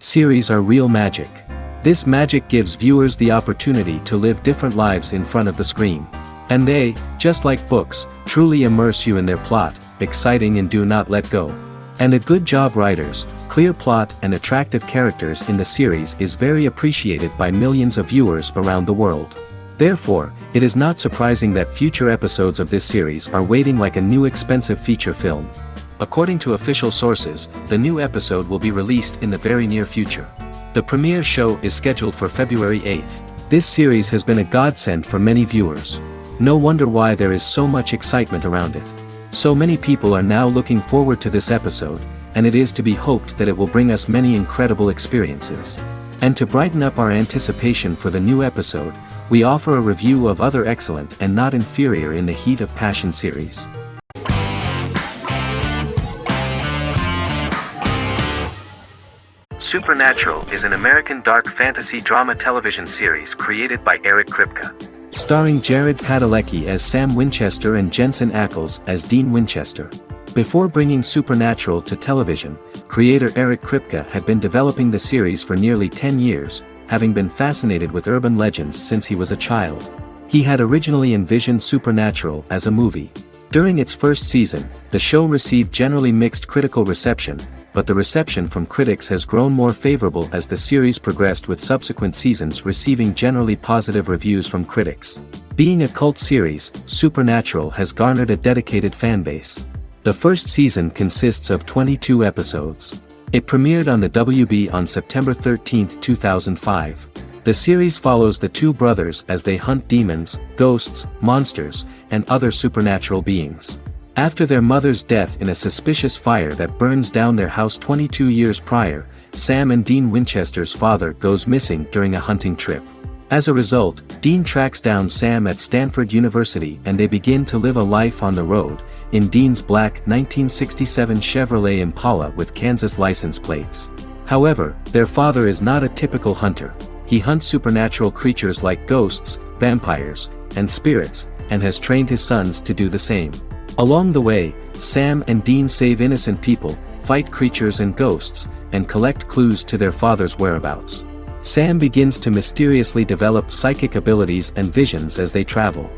Series are real magic. This magic gives viewers the opportunity to live different lives in front of the screen. And they, just like books, truly immerse you in their plot, exciting and do not let go. And a good job writers, clear plot and attractive characters in the series is very appreciated by millions of viewers around the world. Therefore, it is not surprising that future episodes of this series are waiting like a new expensive feature film. According to official sources, the new episode will be released in the very near future. The premiere show is scheduled for February 8th. This series has been a godsend for many viewers. No wonder why there is so much excitement around it. So many people are now looking forward to this episode, and it is to be hoped that it will bring us many incredible experiences. And to brighten up our anticipation for the new episode, we offer a review of other excellent and not inferior in the Heat of Passion series. Supernatural is an American dark fantasy drama television series created by Eric Kripke. Starring Jared Padalecki as Sam Winchester and Jensen Ackles as Dean Winchester. Before bringing Supernatural to television, creator Eric Kripke had been developing the series for nearly 10 years, having been fascinated with urban legends since he was a child. He had originally envisioned Supernatural as a movie. During its first season, the show received generally mixed critical reception, but the reception from critics has grown more favorable as the series progressed, with subsequent seasons receiving generally positive reviews from critics. Being a cult series, Supernatural has garnered a dedicated fanbase. The first season consists of 22 episodes. It premiered on the WB on September 13, 2005. The series follows the two brothers as they hunt demons, ghosts, monsters, and other supernatural beings. After their mother's death in a suspicious fire that burns down their house 22 years prior, Sam and Dean Winchester's father goes missing during a hunting trip. As a result, Dean tracks down Sam at Stanford University and they begin to live a life on the road, in Dean's black 1967 Chevrolet Impala with Kansas license plates. However, their father is not a typical hunter. He hunts supernatural creatures like ghosts, vampires, and spirits, and has trained his sons to do the same. Along the way, Sam and Dean save innocent people, fight creatures and ghosts, and collect clues to their father's whereabouts. Sam begins to mysteriously develop psychic abilities and visions as they travel.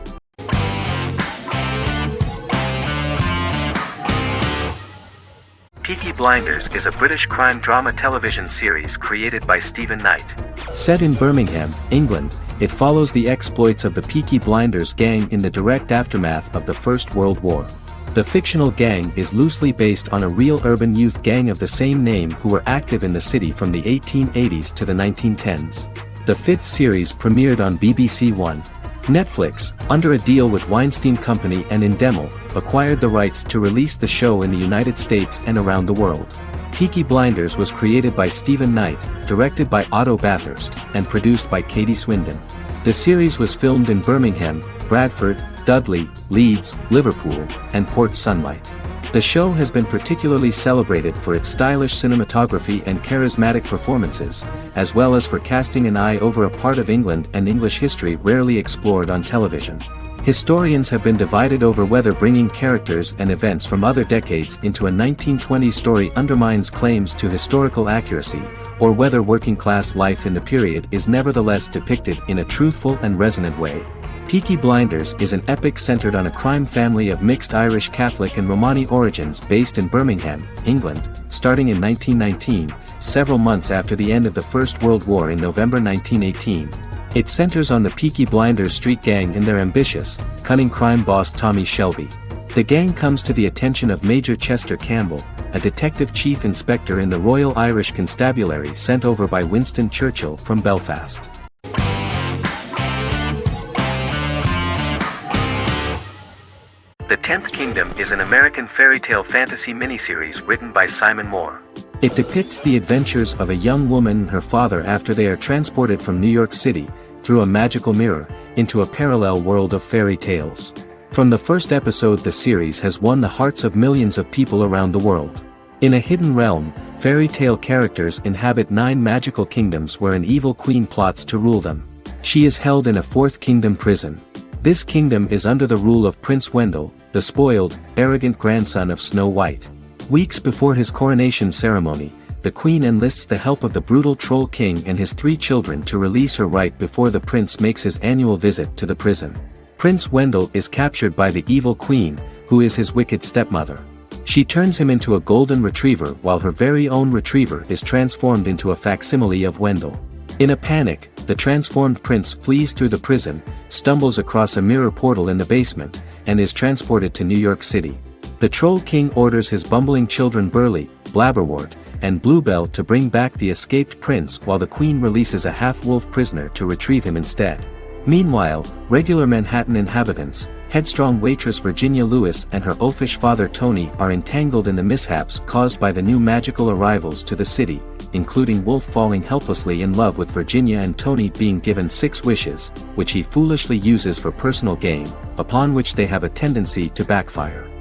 Peaky Blinders is a British crime drama television series created by Stephen Knight. Set in Birmingham, England, it follows the exploits of the Peaky Blinders gang in the direct aftermath of the First World War. The fictional gang is loosely based on a real urban youth gang of the same name who were active in the city from the 1880s to the 1910s. The fifth series premiered on BBC One. Netflix, under a deal with Weinstein Company and Endemol, acquired the rights to release the show in the United States and around the world. Peaky Blinders was created by Stephen Knight, directed by Otto Bathurst, and produced by Katie Swindon. The series was filmed in Birmingham, Bradford, Dudley, Leeds, Liverpool, and Port Sunlight. The show has been particularly celebrated for its stylish cinematography and charismatic performances, as well as for casting an eye over a part of England and English history rarely explored on television. Historians have been divided over whether bringing characters and events from other decades into a 1920s story undermines claims to historical accuracy, or whether working-class life in the period is nevertheless depicted in a truthful and resonant way. Peaky Blinders is an epic centered on a crime family of mixed Irish Catholic and Romani origins based in Birmingham, England, starting in 1919, several months after the end of the First World War in November 1918. It centers on the Peaky Blinders street gang and their ambitious, cunning crime boss Tommy Shelby. The gang comes to the attention of Major Chester Campbell, a detective chief inspector in the Royal Irish Constabulary sent over by Winston Churchill from Belfast. The Tenth Kingdom is an American fairy tale fantasy miniseries written by Simon Moore. It depicts the adventures of a young woman and her father after they are transported from New York City, through a magical mirror, into a parallel world of fairy tales. From the first episode, the series has won the hearts of millions of people around the world. In a hidden realm, fairy tale characters inhabit 9 magical kingdoms where an evil queen plots to rule them. She is held in a fourth kingdom prison. This kingdom is under the rule of Prince Wendell, the spoiled, arrogant grandson of Snow White. Weeks before his coronation ceremony, the queen enlists the help of the brutal Troll King and his 3 children to release her right before the prince makes his annual visit to the prison. Prince Wendell is captured by the evil queen, who is his wicked stepmother. She turns him into a golden retriever while her very own retriever is transformed into a facsimile of Wendell. In a panic, the transformed prince flees through the prison, stumbles across a mirror portal in the basement, and is transported to New York City. The Troll King orders his bumbling children Burley, Blabberwort, and Bluebell to bring back the escaped prince while the queen releases a half-wolf prisoner to retrieve him instead. Meanwhile, regular Manhattan inhabitants, headstrong waitress Virginia Lewis and her oafish father Tony are entangled in the mishaps caused by the new magical arrivals to the city, including Wolf falling helplessly in love with Virginia and Tony being given 6 wishes, which he foolishly uses for personal gain, upon which they have a tendency to backfire.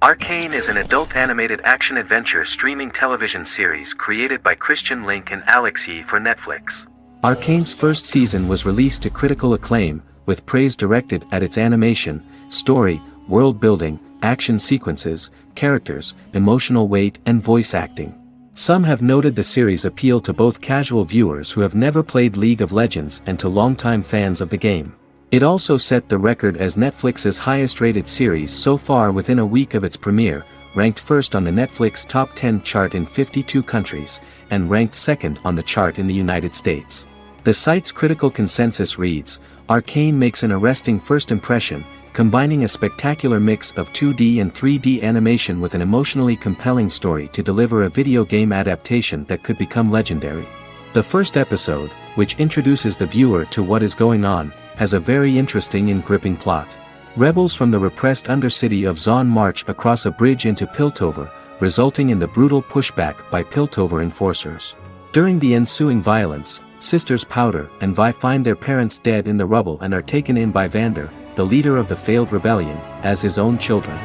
Arcane is an adult animated action-adventure streaming television series created by Christian Link and Alex Yee for Netflix. Arcane's first season was released to critical acclaim, with praise directed at its animation, story, world building, action sequences, characters, emotional weight and voice acting. Some have noted the series' appeal to both casual viewers who have never played League of Legends and to longtime fans of the game. It also set the record as Netflix's highest-rated series so far within a week of its premiere, ranked first on the Netflix Top 10 chart in 52 countries, and ranked second on the chart in the United States. The site's critical consensus reads, "Arcane makes an arresting first impression, combining a spectacular mix of 2D and 3D animation with an emotionally compelling story to deliver a video game adaptation that could become legendary." The first episode, which introduces the viewer to what is going on, has a very interesting and gripping plot. Rebels from the repressed undercity of Zon march across a bridge into Piltover, resulting in the brutal pushback by Piltover enforcers. During the ensuing violence, sisters Powder and Vi find their parents dead in the rubble and are taken in by Vander, the leader of the failed rebellion, as his own children.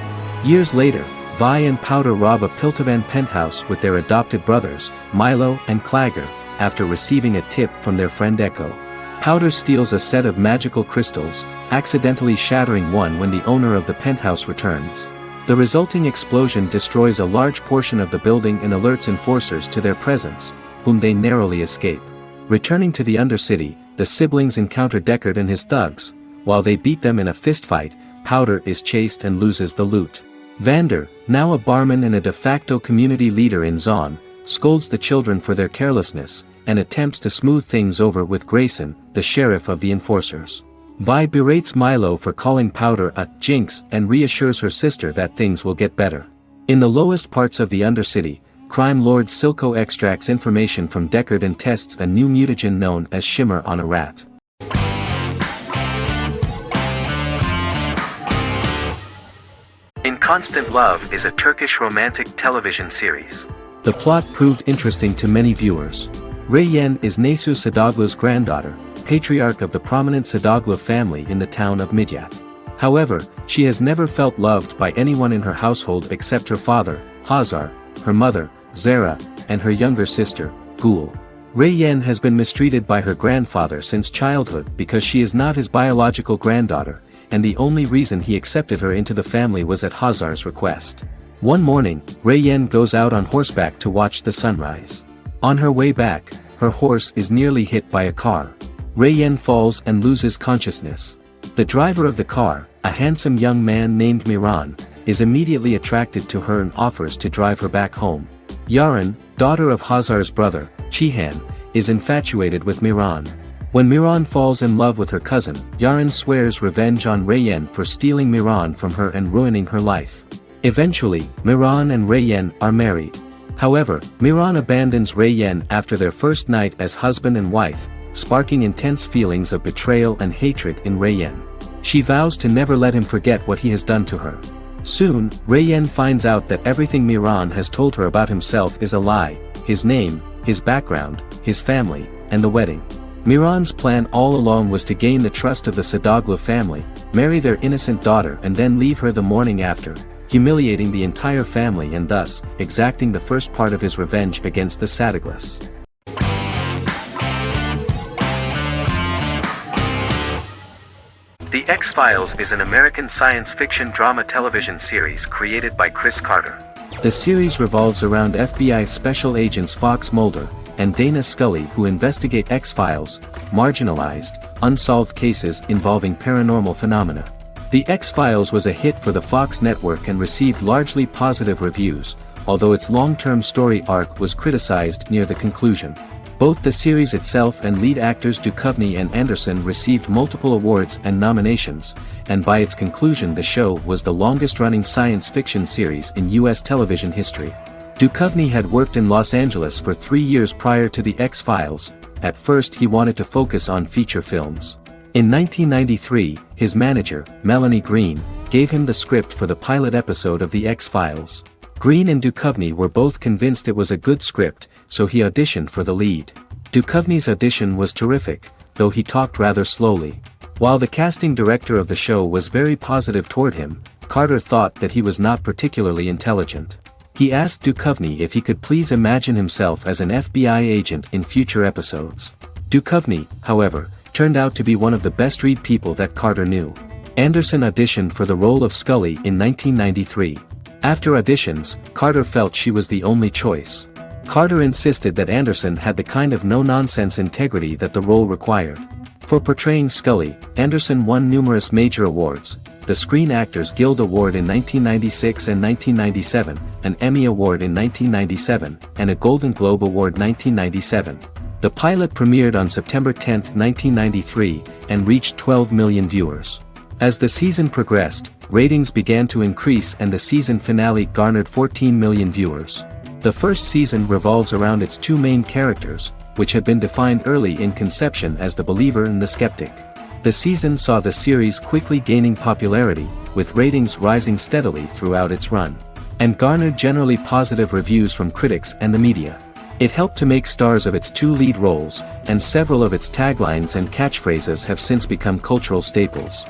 Years later, Vi and Powder rob a Piltovan penthouse with their adopted brothers, Milo and Clagger, after receiving a tip from their friend Echo. Powder steals a set of magical crystals, accidentally shattering one when the owner of the penthouse returns. The resulting explosion destroys a large portion of the building and alerts enforcers to their presence, whom they narrowly escape. Returning to the Undercity, the siblings encounter Deckard and his thugs. While they beat them in a fistfight, Powder is chased and loses the loot. Vander, now a barman and a de facto community leader in Zon, scolds the children for their carelessness, and attempts to smooth things over with Grayson, the sheriff of the enforcers. Vi berates Milo for calling Powder a jinx and reassures her sister that things will get better. In the lowest parts of the Undercity, crime lord Silco extracts information from Deckard and tests a new mutagen known as Shimmer on a rat. In Constant Love is a Turkish romantic television series. The plot proved interesting to many viewers. Reyyen is Nesu Sadoglu's granddaughter, patriarch of the prominent Sadoglu family in the town of Midyat. However, she has never felt loved by anyone in her household except her father, Hazar, her mother, Zara, and her younger sister, Gul. Reyyen has been mistreated by her grandfather since childhood because she is not his biological granddaughter, and the only reason he accepted her into the family was at Hazar's request. One morning, Reyyen goes out on horseback to watch the sunrise. On her way back, her horse is nearly hit by a car. Reyyen falls and loses consciousness. The driver of the car, a handsome young man named Miran, is immediately attracted to her and offers to drive her back home. Yaren, daughter of Hazar's brother, Chihan, is infatuated with Miran. When Miran falls in love with her cousin, Yaren swears revenge on Reyyen for stealing Miran from her and ruining her life. Eventually, Miran and Reyyen are married. However, Miran abandons Reyyen after their first night as husband and wife, sparking intense feelings of betrayal and hatred in Reyyen. She vows to never let him forget what he has done to her. Soon, Reyyen finds out that everything Miran has told her about himself is a lie: his name, his background, his family, and the wedding. Miran's plan all along was to gain the trust of the Sadoglu family, marry their innocent daughter and then leave her the morning after, humiliating the entire family and thus, exacting the first part of his revenge against the Sadoglas. The X-Files is an American science fiction drama television series created by Chris Carter. The series revolves around FBI special agents Fox Mulder and Dana Scully, who investigate X-Files, marginalized, unsolved cases involving paranormal phenomena. The X-Files was a hit for the Fox network and received largely positive reviews, although its long-term story arc was criticized near the conclusion. Both the series itself and lead actors Duchovny and Anderson received multiple awards and nominations, and by its conclusion the show was the longest-running science fiction series in U.S. television history. Duchovny had worked in Los Angeles for 3 years prior to The X-Files. At first he wanted to focus on feature films. In 1993, his manager, Melanie Green, gave him the script for the pilot episode of The X-Files. Green and Duchovny were both convinced it was a good script, so he auditioned for the lead. Duchovny's audition was terrific, though he talked rather slowly. While the casting director of the show was very positive toward him, Carter thought that he was not particularly intelligent. He asked Duchovny if he could please imagine himself as an FBI agent in future episodes. Duchovny, however, turned out to be one of the best-read people that Carter knew. Anderson auditioned for the role of Scully in 1993. After auditions, Carter felt she was the only choice. Carter insisted that Anderson had the kind of no-nonsense integrity that the role required. For portraying Scully, Anderson won numerous major awards, the Screen Actors Guild Award in 1996 and 1997, an Emmy Award in 1997, and a Golden Globe Award 1997. The pilot premiered on September 10, 1993, and reached 12 million viewers. As the season progressed, ratings began to increase and the season finale garnered 14 million viewers. The first season revolves around its two main characters, which had been defined early in conception as the believer and the skeptic. The season saw the series quickly gaining popularity, with ratings rising steadily throughout its run, and garnered generally positive reviews from critics and the media. It helped to make stars of its two lead roles, and several of its taglines and catchphrases have since become cultural staples.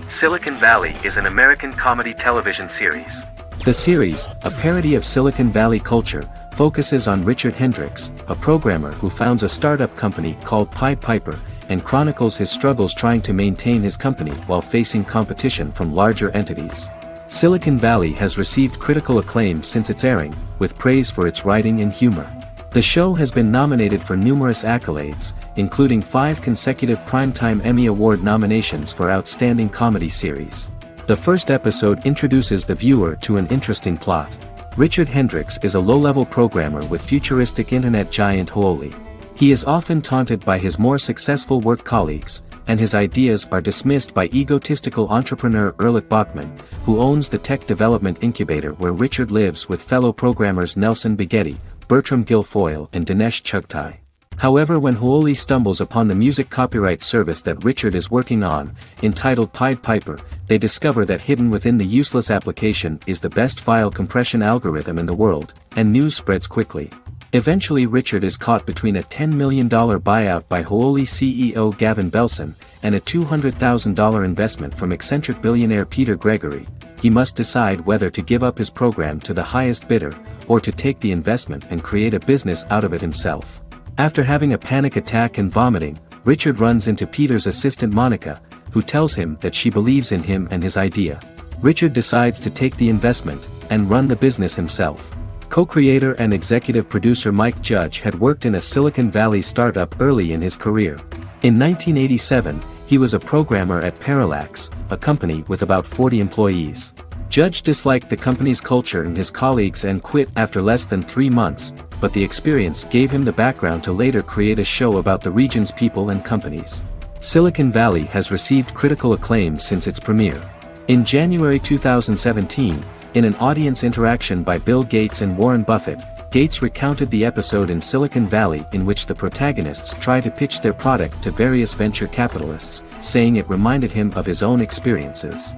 Silicon Valley is an American comedy television series. The series, a parody of Silicon Valley culture, focuses on Richard Hendricks, a programmer who founds a startup company called Pied Piper, and chronicles his struggles trying to maintain his company while facing competition from larger entities. Silicon Valley has received critical acclaim since its airing, with praise for its writing and humor. The show has been nominated for numerous accolades, including 5 consecutive Primetime Emmy Award nominations for Outstanding Comedy Series. The first episode introduces the viewer to an interesting plot. Richard Hendricks is a low-level programmer with futuristic internet giant Huoli. He is often taunted by his more successful work colleagues, and his ideas are dismissed by egotistical entrepreneur Erlich Bachman, who owns the tech development incubator where Richard lives with fellow programmers Nelson Bighetti, Bertram Guilfoyle and Dinesh Chugtai. However, when Huoli stumbles upon the music copyright service that Richard is working on, entitled Pied Piper, they discover that hidden within the useless application is the best file compression algorithm in the world, and news spreads quickly. Eventually Richard is caught between a $10 million buyout by Huoli CEO Gavin Belson, and a $200,000 investment from eccentric billionaire Peter Gregory. He must decide whether to give up his program to the highest bidder, or to take the investment and create a business out of it himself. After having a panic attack and vomiting, Richard runs into Peter's assistant Monica, who tells him that she believes in him and his idea. Richard decides to take the investment, and run the business himself. Co-creator and executive producer Mike Judge had worked in a Silicon Valley startup early in his career. In 1987, he was a programmer at Parallax, a company with about 40 employees. Judge disliked the company's culture and his colleagues and quit after less than 3 months, but the experience gave him the background to later create a show about the region's people and companies. Silicon Valley has received critical acclaim since its premiere. In January 2017, in an audience interaction by Bill Gates and Warren Buffett, Gates recounted the episode in Silicon Valley in which the protagonists try to pitch their product to various venture capitalists, saying it reminded him of his own experiences.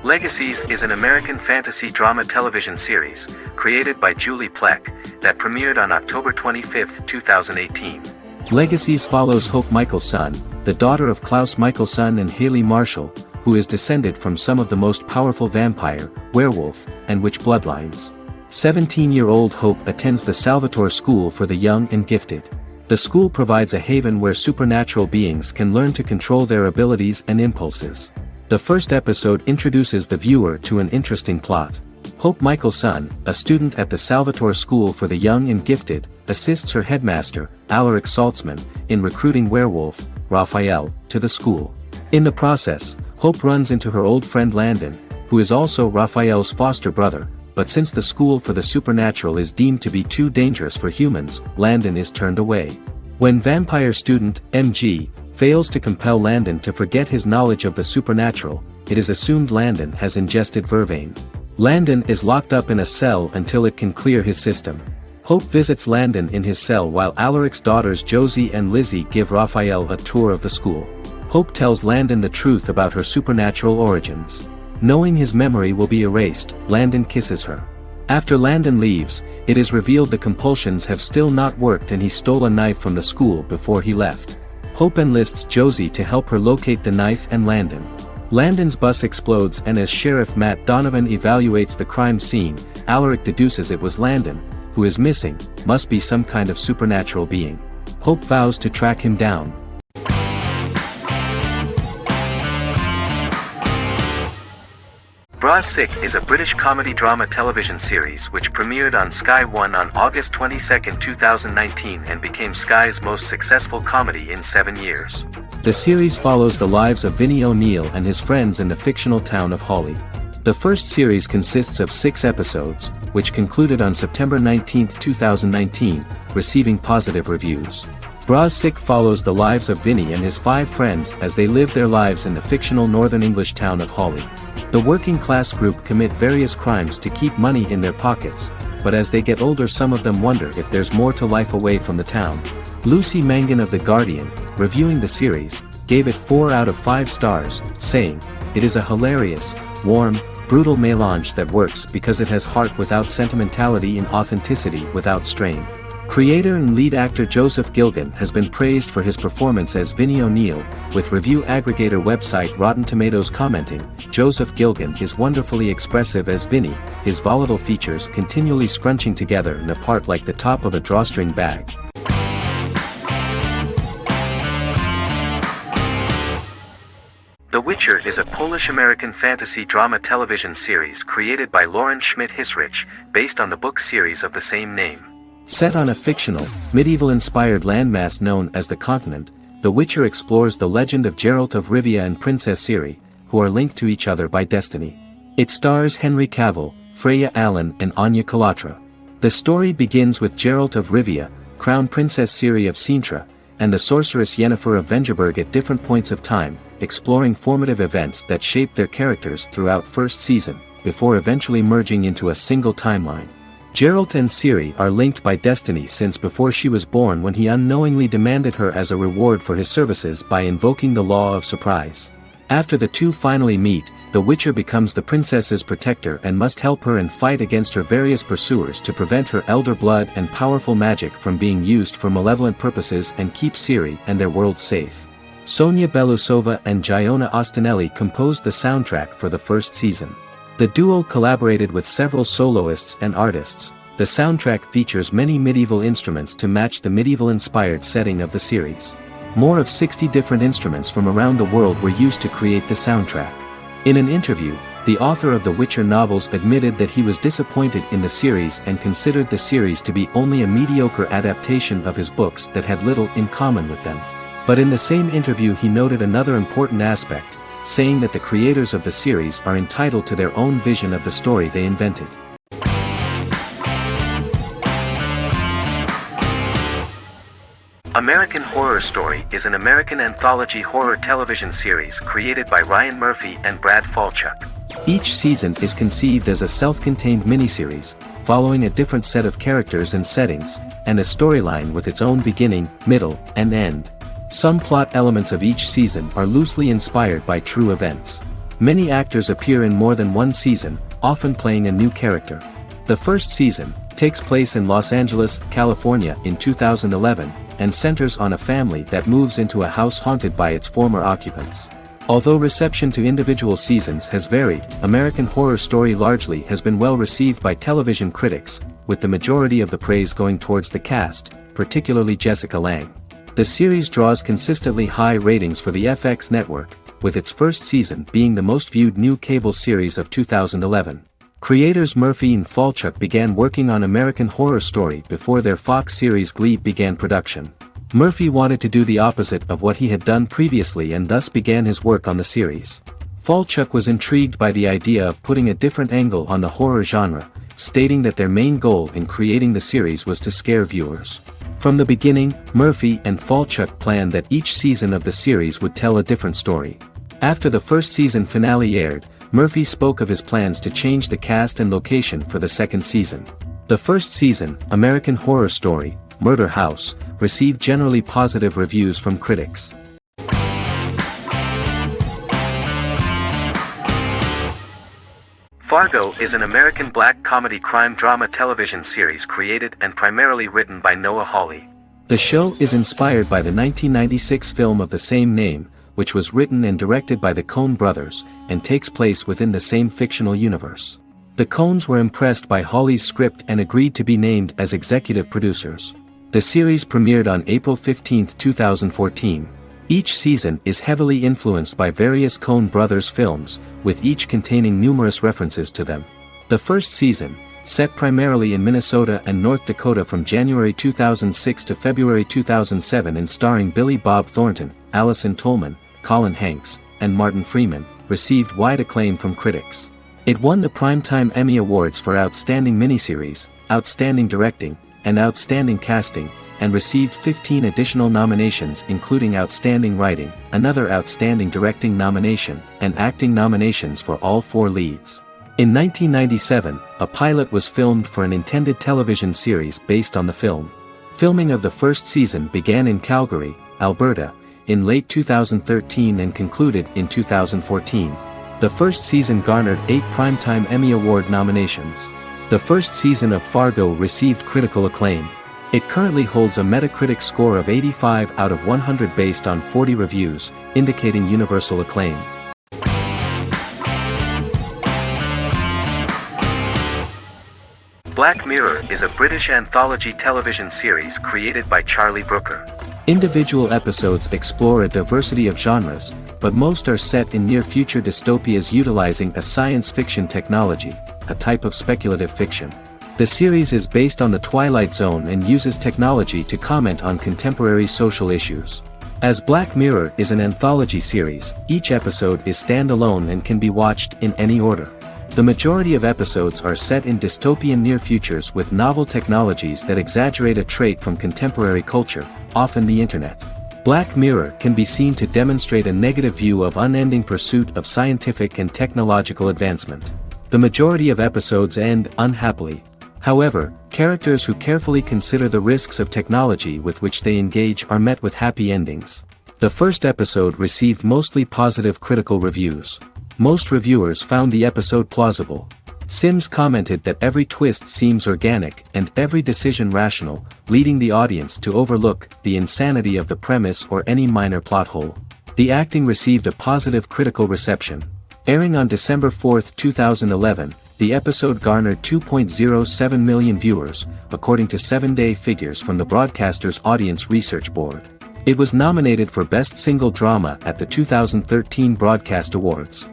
Legacies is an American fantasy drama television series, created by Julie Plec, that premiered on October 25, 2018. Legacies follows Hope Michelson, the daughter of Klaus Michelson and Haley Marshall, who is descended from some of the most powerful vampire, werewolf, and witch bloodlines. 17-year-old Hope attends the Salvatore School for the Young and Gifted. The school provides a haven where supernatural beings can learn to control their abilities and impulses. The first episode introduces the viewer to an interesting plot. Hope Michelson, a student at the Salvatore School for the Young and Gifted, assists her headmaster, Alaric Saltzman, in recruiting werewolf, Raphael, to the school. In the process, Hope runs into her old friend Landon, who is also Raphael's foster brother, but since the school for the supernatural is deemed to be too dangerous for humans, Landon is turned away. When vampire student, MG, fails to compel Landon to forget his knowledge of the supernatural, it is assumed Landon has ingested vervain. Landon is locked up in a cell until it can clear his system. Hope visits Landon in his cell while Alaric's daughters Josie and Lizzie give Raphael a tour of the school. Hope tells Landon the truth about her supernatural origins. Knowing his memory will be erased, Landon kisses her. After Landon leaves, it is revealed the compulsions have still not worked and he stole a knife from the school before he left. Hope enlists Josie to help her locate the knife and Landon. Landon's bus explodes and as Sheriff Matt Donovan evaluates the crime scene, Alaric deduces it was Landon, who is missing, must be some kind of supernatural being. Hope vows to track him down. Bra Sick is a British comedy drama television series which premiered on Sky One on August 22, 2019 and became Sky's most successful comedy in 7 years. The series follows the lives of Vinnie O'Neill and his friends in the fictional town of Hawley. The first series consists of 6 episodes, which concluded on September 19, 2019, receiving positive reviews. Bra Sick follows the lives of Vinnie and his 5 friends as they live their lives in the fictional Northern English town of Hawley. The working class group commit various crimes to keep money in their pockets, but as they get older some of them wonder if there's more to life away from the town. Lucy Mangan of The Guardian, reviewing the series, gave it 4 out of 5 stars, saying, "It is a hilarious, warm, brutal melange that works because it has heart without sentimentality and authenticity without strain." Creator and lead actor Joseph Gilgun has been praised for his performance as Vinnie O'Neill, with review aggregator website Rotten Tomatoes commenting, "Joseph Gilgun is wonderfully expressive as Vinnie, his volatile features continually scrunching together and apart like the top of a drawstring bag." The Witcher is a Polish-American fantasy drama television series created by Lauren Schmidt-Hissrich, based on the book series of the same name. Set on a fictional, medieval-inspired landmass known as the Continent, The Witcher explores the legend of Geralt of Rivia and Princess Ciri, who are linked to each other by destiny. It stars Henry Cavill, Freya Allan and Anya Chalotra. The story begins with Geralt of Rivia, Crown Princess Ciri of Sintra, and the sorceress Yennefer of Vengerberg at different points of time, exploring formative events that shaped their characters throughout first season, before eventually merging into a single timeline. Geralt and Ciri are linked by destiny since before she was born when he unknowingly demanded her as a reward for his services by invoking the law of surprise. After the two finally meet, the Witcher becomes the princess's protector and must help her and fight against her various pursuers to prevent her elder blood and powerful magic from being used for malevolent purposes and keep Ciri and their world safe. Sonia Belousova and Giona Ostinelli composed the soundtrack for the first season. The duo collaborated with several soloists and artists. The soundtrack features many medieval instruments to match the medieval-inspired setting of the series. More of 60 different instruments from around the world were used to create the soundtrack. In an interview, the author of the Witcher novels admitted that he was disappointed in the series and considered the series to be only a mediocre adaptation of his books that had little in common with them. But in the same interview he noted another important aspect, saying that the creators of the series are entitled to their own vision of the story they invented. American Horror Story is an American anthology horror television series created by Ryan Murphy and Brad Falchuk. Each season is conceived as a self-contained miniseries, following a different set of characters and settings, and a storyline with its own beginning, middle, and end. Some plot elements of each season are loosely inspired by true events. Many actors appear in more than one season, often playing a new character. The first season takes place in Los Angeles, California in 2011, and centers on a family that moves into a house haunted by its former occupants. Although reception to individual seasons has varied, American Horror Story largely has been well received by television critics, with the majority of the praise going towards the cast, particularly Jessica Lange. The series draws consistently high ratings for the FX network, with its first season being the most viewed new cable series of 2011. Creators Murphy and Falchuk began working on American Horror Story before their Fox series Glee began production. Murphy wanted to do the opposite of what he had done previously and thus began his work on the series. Falchuk was intrigued by the idea of putting a different angle on the horror genre, stating that their main goal in creating the series was to scare viewers. From the beginning, Murphy and Falchuk planned that each season of the series would tell a different story. After the first season finale aired, Murphy spoke of his plans to change the cast and location for the second season. The first season, American Horror Story, Murder House, received generally positive reviews from critics. Fargo is an American black comedy crime drama television series created and primarily written by Noah Hawley. The show is inspired by the 1996 film of the same name, which was written and directed by the Coen brothers, and takes place within the same fictional universe. The Coens were impressed by Hawley's script and agreed to be named as executive producers. The series premiered on April 15, 2014. Each season is heavily influenced by various Coen brothers films, with each containing numerous references to them. The first season, set primarily in Minnesota and North Dakota from January 2006 to February 2007 and starring Billy Bob Thornton, Allison Tolman, Colin Hanks, and Martin Freeman, received wide acclaim from critics. It won the Primetime Emmy Awards for Outstanding Miniseries, Outstanding Directing, and Outstanding Casting, and received 15 additional nominations including Outstanding Writing, another Outstanding Directing nomination, and acting nominations for all 4 leads. In 1997, a pilot was filmed for an intended television series based on the film. Filming of the first season began in Calgary, Alberta, in late 2013 and concluded in 2014. The first season garnered 8 Primetime Emmy Award nominations. The first season of Fargo received critical acclaim. It currently holds a Metacritic score of 85 out of 100 based on 40 reviews, indicating universal acclaim. Black Mirror is a British anthology television series created by Charlie Brooker. Individual episodes explore a diversity of genres, but most are set in near-future dystopias utilizing a science fiction technology, a type of speculative fiction. The series is based on the Twilight Zone and uses technology to comment on contemporary social issues. As Black Mirror is an anthology series, each episode is standalone and can be watched in any order. The majority of episodes are set in dystopian near futures with novel technologies that exaggerate a trait from contemporary culture, often the internet. Black Mirror can be seen to demonstrate a negative view of unending pursuit of scientific and technological advancement. The majority of episodes end unhappily. However, characters who carefully consider the risks of technology with which they engage are met with happy endings. The first episode received mostly positive critical reviews. Most reviewers found the episode plausible. Sims commented that every twist seems organic and every decision rational, leading the audience to overlook the insanity of the premise or any minor plot hole. The acting received a positive critical reception. Airing on December 4, 2011, the episode garnered 2.07 million viewers, according to 7-day figures from the broadcaster's Audience Research Board. It was nominated for Best Single Drama at the 2013 Broadcast Awards.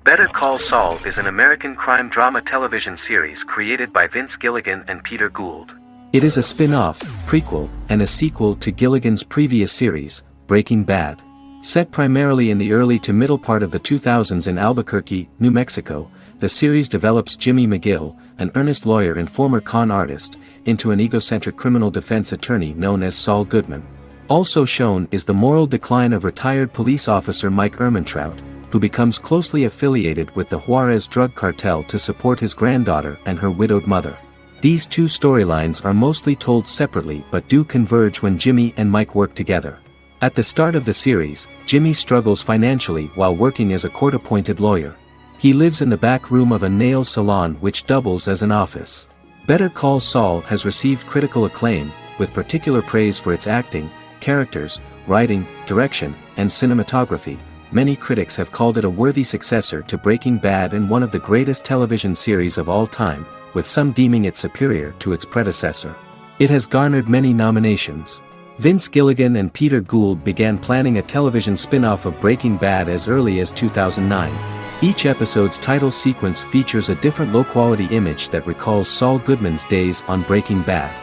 Better Call Saul is an American crime drama television series created by Vince Gilligan and Peter Gould. It is a spin-off, prequel, and a sequel to Gilligan's previous series, Breaking Bad. Set primarily in the early to middle part of the 2000s in Albuquerque, New Mexico, the series develops Jimmy McGill, an earnest lawyer and former con artist, into an egocentric criminal defense attorney known as Saul Goodman. Also shown is the moral decline of retired police officer Mike Ehrmantraut, who becomes closely affiliated with the Juarez drug cartel to support his granddaughter and her widowed mother. These two storylines are mostly told separately but do converge when Jimmy and Mike work together. At the start of the series, Jimmy struggles financially while working as a court-appointed lawyer. He lives in the back room of a nail salon which doubles as an office. Better Call Saul has received critical acclaim, with particular praise for its acting, characters, writing, direction, and cinematography. Many critics have called it a worthy successor to Breaking Bad and one of the greatest television series of all time, with some deeming it superior to its predecessor. It has garnered many nominations. Vince Gilligan and Peter Gould began planning a television spin-off of Breaking Bad as early as 2009. Each episode's title sequence features a different low-quality image that recalls Saul Goodman's days on Breaking Bad.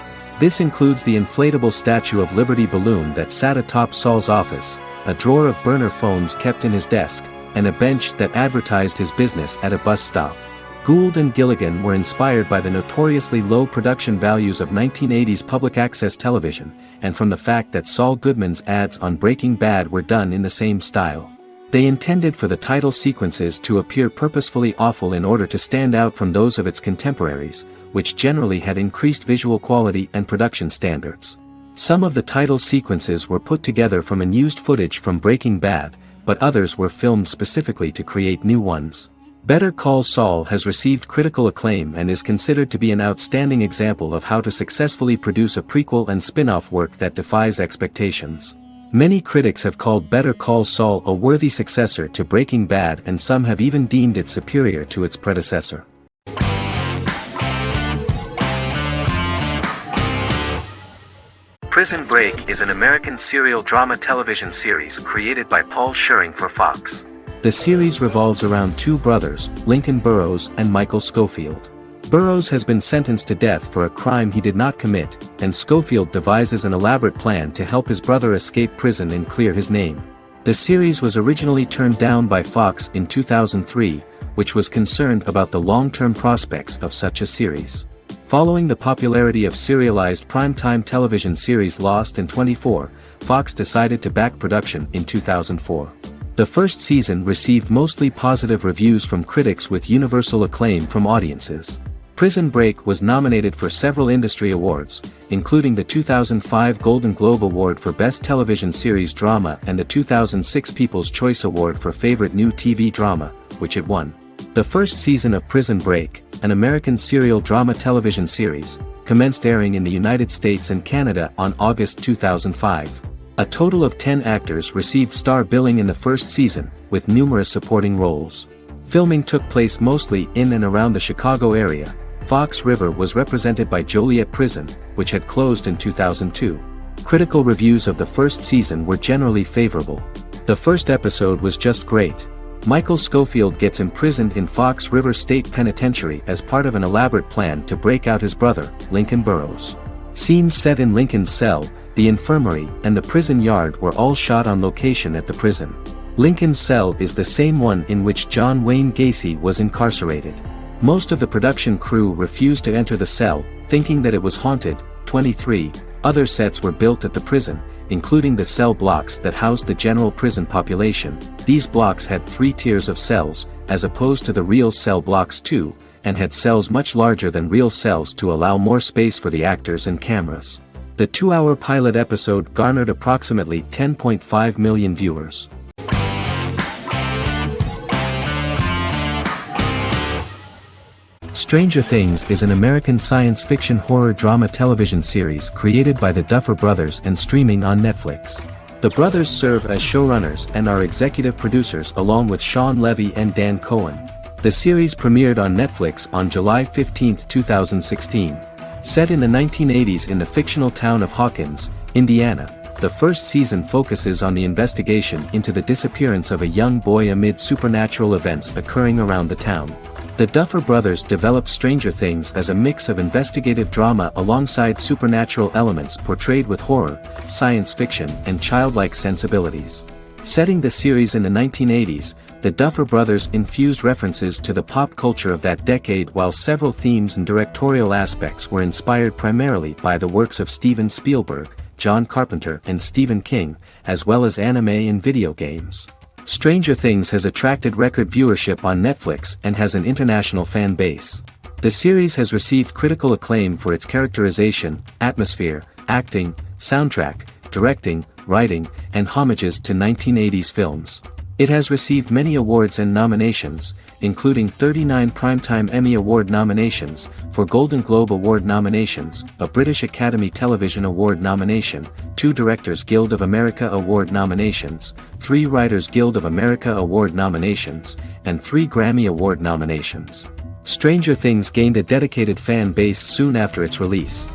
This includes the inflatable Statue of Liberty balloon that sat atop Saul's office, a drawer of burner phones kept in his desk, and a bench that advertised his business at a bus stop. Gould and Gilligan were inspired by the notoriously low production values of 1980s public access television, and from the fact that Saul Goodman's ads on Breaking Bad were done in the same style. They intended for the title sequences to appear purposefully awful in order to stand out from those of its contemporaries, which generally had increased visual quality and production standards. Some of the title sequences were put together from unused footage from Breaking Bad, but others were filmed specifically to create new ones. Better Call Saul has received critical acclaim and is considered to be an outstanding example of how to successfully produce a prequel and spin-off work that defies expectations. Many critics have called Better Call Saul a worthy successor to Breaking Bad, and some have even deemed it superior to its predecessor. Prison Break is an American serial drama television series created by Paul Schering for Fox. The series revolves around two brothers, Lincoln Burrows and Michael Scofield. Burrows has been sentenced to death for a crime he did not commit, and Scofield devises an elaborate plan to help his brother escape prison and clear his name. The series was originally turned down by Fox in 2003, which was concerned about the long-term prospects of such a series. Following the popularity of serialized primetime television series Lost and 24, Fox decided to back production in 2004. The first season received mostly positive reviews from critics with universal acclaim from audiences. Prison Break was nominated for several industry awards, including the 2005 Golden Globe Award for Best Television Series Drama and the 2006 People's Choice Award for Favorite New TV Drama, which it won. The first season of Prison Break, an American serial drama television series, commenced airing in the United States and Canada on August 2005. A total of 10 actors received star billing in the first season, with numerous supporting roles. Filming took place mostly in and around the Chicago area. Fox River was represented by Joliet Prison, which had closed in 2002. Critical reviews of the first season were generally favorable. The first episode was just great. Michael Scofield gets imprisoned in Fox River State Penitentiary as part of an elaborate plan to break out his brother, Lincoln Burrows. Scenes set in Lincoln's cell, the infirmary, and the prison yard were all shot on location at the prison. Lincoln's cell is the same one in which John Wayne Gacy was incarcerated. Most of the production crew refused to enter the cell, thinking that it was haunted. 23 other sets were built at the prison, including the cell blocks that housed the general prison population. These blocks had 3 tiers of cells, as opposed to the real cell blocks 2, and had cells much larger than real cells to allow more space for the actors and cameras. The 2-hour pilot episode garnered approximately 10.5 million viewers. Stranger Things is an American science fiction horror drama television series created by the Duffer Brothers and streaming on Netflix. The brothers serve as showrunners and are executive producers along with Sean Levy and Dan Cohen. The series premiered on Netflix on July 15, 2016. Set in the 1980s in the fictional town of Hawkins, Indiana, the first season focuses on the investigation into the disappearance of a young boy amid supernatural events occurring around the town. The Duffer Brothers developed Stranger Things as a mix of investigative drama alongside supernatural elements portrayed with horror, science fiction, and childlike sensibilities. Setting the series in the 1980s, the Duffer Brothers infused references to the pop culture of that decade, while several themes and directorial aspects were inspired primarily by the works of Steven Spielberg, John Carpenter, and Stephen King, as well as anime and video games. Stranger Things has attracted record viewership on Netflix and has an international fan base. The series has received critical acclaim for its characterization, atmosphere, acting, soundtrack, directing, writing, and homages to 1980s films. It has received many awards and nominations, including 39 Primetime Emmy Award nominations, 4 Golden Globe Award nominations, a British Academy Television Award nomination, 2 Directors Guild of America Award nominations, 3 Writers Guild of America Award nominations, and 3 Grammy Award nominations. Stranger Things gained a dedicated fan base soon after its release.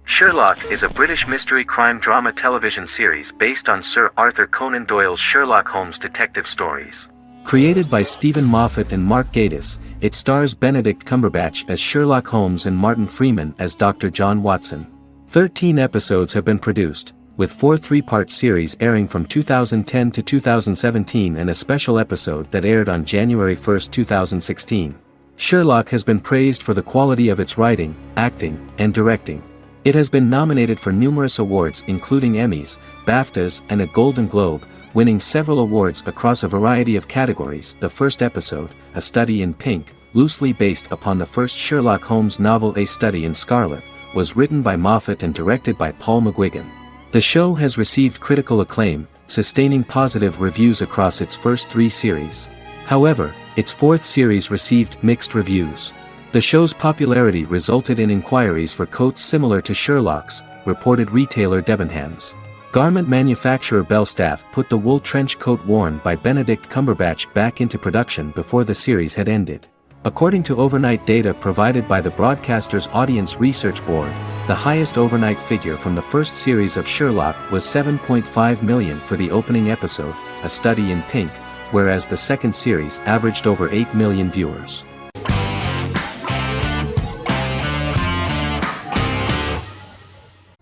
Sherlock is a British mystery crime drama television series based on Sir Arthur Conan Doyle's Sherlock Holmes detective stories. Created by Stephen Moffat and Mark Gatiss, it stars Benedict Cumberbatch as Sherlock Holmes and Martin Freeman as Dr. John Watson. 13 episodes have been produced, with 4 three-part series airing from 2010 to 2017 and a special episode that aired on January 1, 2016. Sherlock has been praised for the quality of its writing, acting, and directing. It has been nominated for numerous awards including Emmys, BAFTAs, and a Golden Globe, winning several awards across a variety of categories. The first episode, A Study in Pink, loosely based upon the first Sherlock Holmes novel A Study in Scarlet, was written by Moffat and directed by Paul McGuigan. The show has received critical acclaim, sustaining positive reviews across its first 3 series. However, its 4th series received mixed reviews. The show's popularity resulted in inquiries for coats similar to Sherlock's, reported retailer Debenhams. Garment manufacturer Belstaff put the wool trench coat worn by Benedict Cumberbatch back into production before the series had ended. According to overnight data provided by the broadcaster's Audience Research Board, the highest overnight figure from the first series of Sherlock was 7.5 million for the opening episode, A Study in Pink, whereas the second series averaged over 8 million viewers.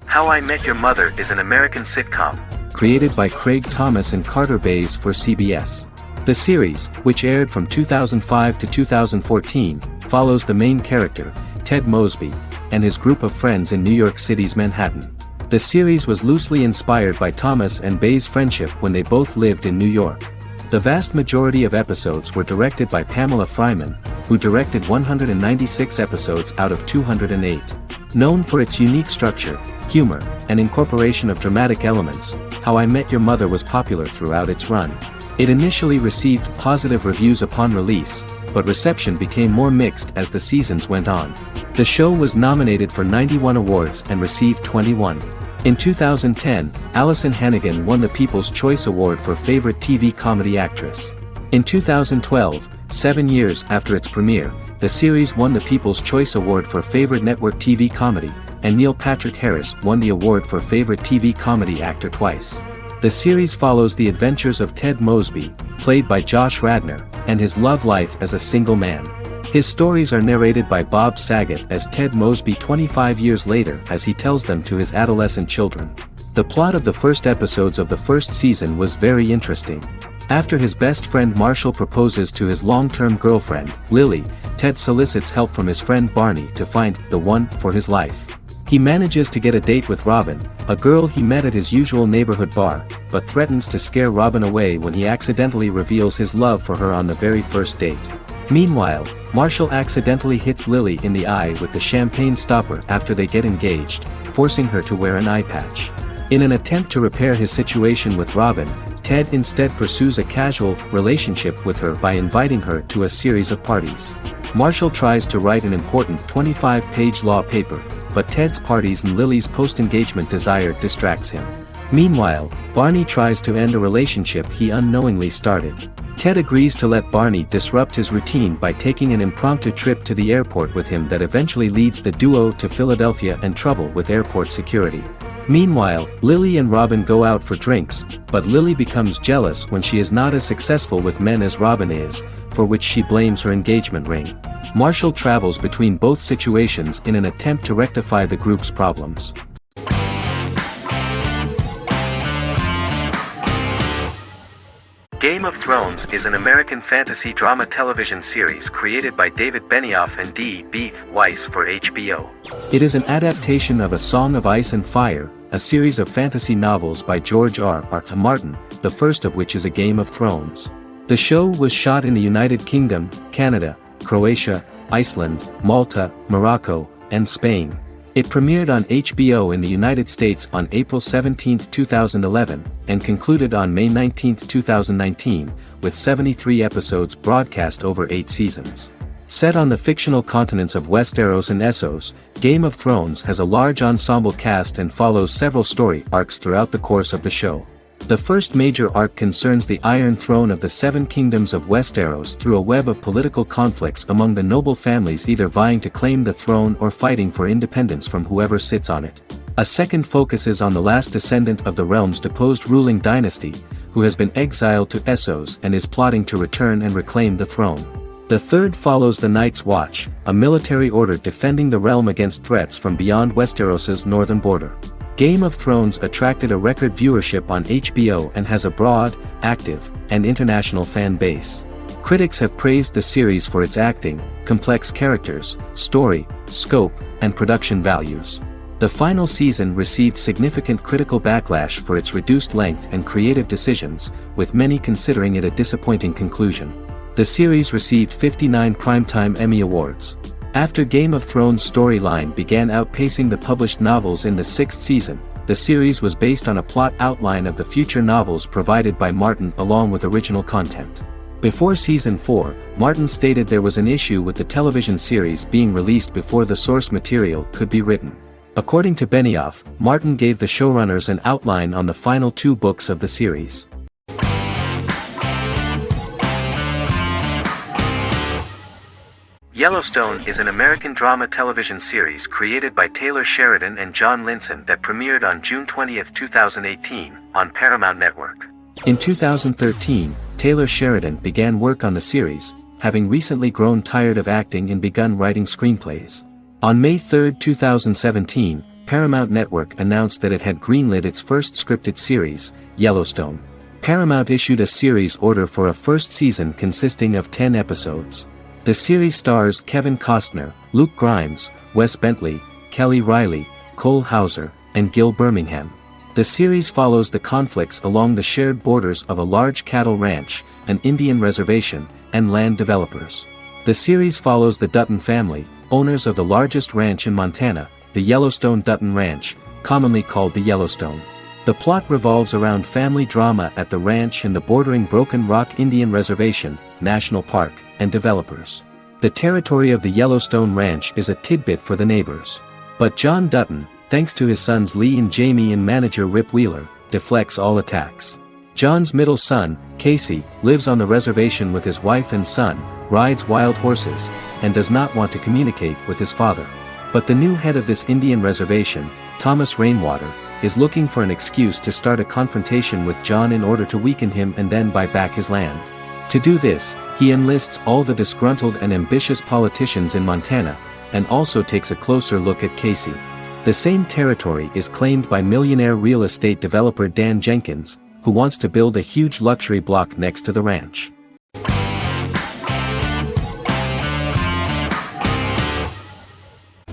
How I Met Your Mother is an American sitcom. Created by Craig Thomas and Carter Bays for CBS. The series, which aired from 2005 to 2014, follows the main character, Ted Mosby, and his group of friends in New York City's Manhattan. The series was loosely inspired by Thomas and Bays' friendship when they both lived in New York. The vast majority of episodes were directed by Pamela Fryman, who directed 196 episodes out of 208. Known for its unique structure, humor, and incorporation of dramatic elements, How I Met Your Mother was popular throughout its run. It initially received positive reviews upon release, but reception became more mixed as the seasons went on. The show was nominated for 91 awards and received 21. In 2010, Alyson Hannigan won the People's Choice Award for Favorite TV Comedy Actress. In 2012, 7 years after its premiere, the series won the People's Choice Award for Favorite Network TV Comedy, and Neil Patrick Harris won the award for Favorite TV Comedy Actor twice. The series follows the adventures of Ted Mosby, played by Josh Radnor, and his love life as a single man. His stories are narrated by Bob Saget as Ted Mosby 25 years later as he tells them to his adolescent children. The plot of the first episodes of the first season was very interesting. After his best friend Marshall proposes to his long-term girlfriend, Lily, Ted solicits help from his friend Barney to find the one for his life. He manages to get a date with Robin, a girl he met at his usual neighborhood bar, but threatens to scare Robin away when he accidentally reveals his love for her on the very first date. Meanwhile, Marshall accidentally hits Lily in the eye with the champagne stopper after they get engaged, forcing her to wear an eye patch. In an attempt to repair his situation with Robin, Ted instead pursues a casual relationship with her by inviting her to a series of parties. Marshall tries to write an important 25-page law paper, but Ted's parties and Lily's post-engagement desire distracts him. Meanwhile, Barney tries to end a relationship he unknowingly started. Ted agrees to let Barney disrupt his routine by taking an impromptu trip to the airport with him that eventually leads the duo to Philadelphia and trouble with airport security. Meanwhile, Lily and Robin go out for drinks, but Lily becomes jealous when she is not as successful with men as Robin is, for which she blames her engagement ring. Marshall travels between both situations in an attempt to rectify the group's problems. Game of Thrones is an American fantasy drama television series created by David Benioff and D.B. Weiss for HBO. It is an adaptation of A Song of Ice and Fire, a series of fantasy novels by George R.R. Martin, the first of which is A Game of Thrones. The show was shot in the United Kingdom, Canada, Croatia, Iceland, Malta, Morocco, and Spain. It premiered on HBO in the United States on April 17, 2011, and concluded on May 19, 2019, with 73 episodes broadcast over 8 seasons. Set on the fictional continents of Westeros and Essos, Game of Thrones has a large ensemble cast and follows several story arcs throughout the course of the show. The first major arc concerns the Iron Throne of the Seven Kingdoms of Westeros through a web of political conflicts among the noble families either vying to claim the throne or fighting for independence from whoever sits on it. A second focuses on the last descendant of the realm's deposed ruling dynasty, who has been exiled to Essos and is plotting to return and reclaim the throne. The third follows the Night's Watch, a military order defending the realm against threats from beyond Westeros's northern border. Game of Thrones attracted a record viewership on HBO and has a broad, active, and international fan base. Critics have praised the series for its acting, complex characters, story, scope, and production values. The final season received significant critical backlash for its reduced length and creative decisions, with many considering it a disappointing conclusion. The series received 59 Primetime Emmy Awards. After Game of Thrones' storyline began outpacing the published novels in the 6th season, the series was based on a plot outline of the future novels provided by Martin along with original content. Before Season 4, Martin stated there was an issue with the television series being released before the source material could be written. According to Benioff, Martin gave the showrunners an outline on the final 2 books of the series. Yellowstone is an American drama television series created by Taylor Sheridan and John Linson that premiered on June 20, 2018, on Paramount Network. In 2013, Taylor Sheridan began work on the series, having recently grown tired of acting and begun writing screenplays. On May 3, 2017, Paramount Network announced that it had greenlit its first scripted series, Yellowstone. Paramount issued a series order for a first season consisting of 10 episodes. The series stars Kevin Costner, Luke Grimes, Wes Bentley, Kelly Riley, Cole Hauser, and Gil Birmingham. The series follows the conflicts along the shared borders of a large cattle ranch, an Indian reservation, and land developers. The series follows the Dutton family, owners of the largest ranch in Montana, the Yellowstone Dutton Ranch, commonly called the Yellowstone. The plot revolves around family drama at the ranch and the bordering Broken Rock Indian Reservation, National Park, and developers. The territory of the Yellowstone Ranch is a tidbit for the neighbors. But John Dutton, thanks to his sons Lee and Jamie and manager Rip Wheeler, deflects all attacks. John's middle son, Casey, lives on the reservation with his wife and son, rides wild horses, and does not want to communicate with his father. But the new head of this Indian reservation, Thomas Rainwater, is looking for an excuse to start a confrontation with John in order to weaken him and then buy back his land. To do this, he enlists all the disgruntled and ambitious politicians in Montana, and also takes a closer look at Casey. The same territory is claimed by millionaire real estate developer Dan Jenkins, who wants to build a huge luxury block next to the ranch.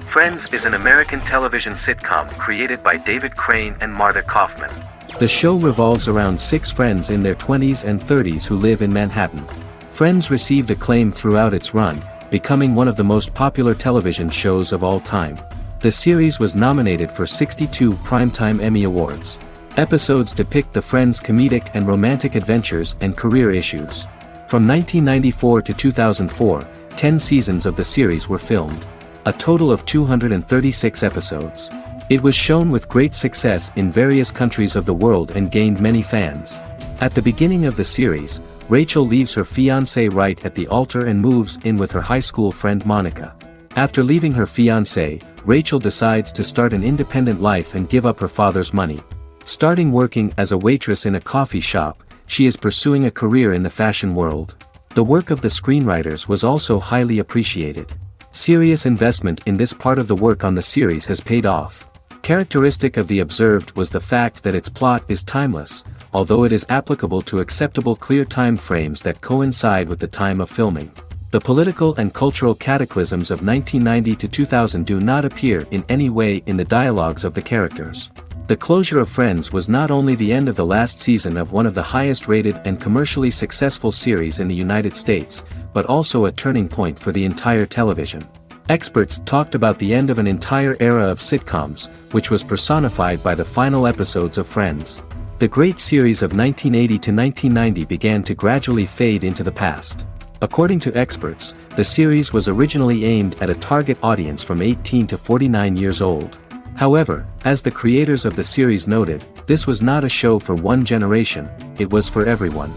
Friends is an American television sitcom created by David Crane and Marta Kaufman. The show revolves around 6 friends in their 20s and 30s who live in Manhattan. Friends received acclaim throughout its run, becoming one of the most popular television shows of all time. The series was nominated for 62 Primetime Emmy Awards. Episodes depict the friends' comedic and romantic adventures and career issues. From 1994 to 2004, 10 seasons of the series were filmed. A total of 236 episodes. It was shown with great success in various countries of the world and gained many fans. At the beginning of the series, Rachel leaves her fiancé right at the altar and moves in with her high school friend Monica. After leaving her fiancé, Rachel decides to start an independent life and give up her father's money. Starting working as a waitress in a coffee shop, she is pursuing a career in the fashion world. The work of the screenwriters was also highly appreciated. Serious investment in this part of the work on the series has paid off. Characteristic of The Observed was the fact that its plot is timeless, although it is applicable to acceptable clear time frames that coincide with the time of filming. The political and cultural cataclysms of 1990 to 2000 do not appear in any way in the dialogues of the characters. The closure of Friends was not only the end of the last season of one of the highest-rated and commercially successful series in the United States, but also a turning point for the entire television. Experts talked about the end of an entire era of sitcoms, which was personified by the final episodes of Friends. The great series of 1980 to 1990 began to gradually fade into the past. According to experts, the series was originally aimed at a target audience from 18 to 49 years old. However, as the creators of the series noted, this was not a show for one generation, it was for everyone.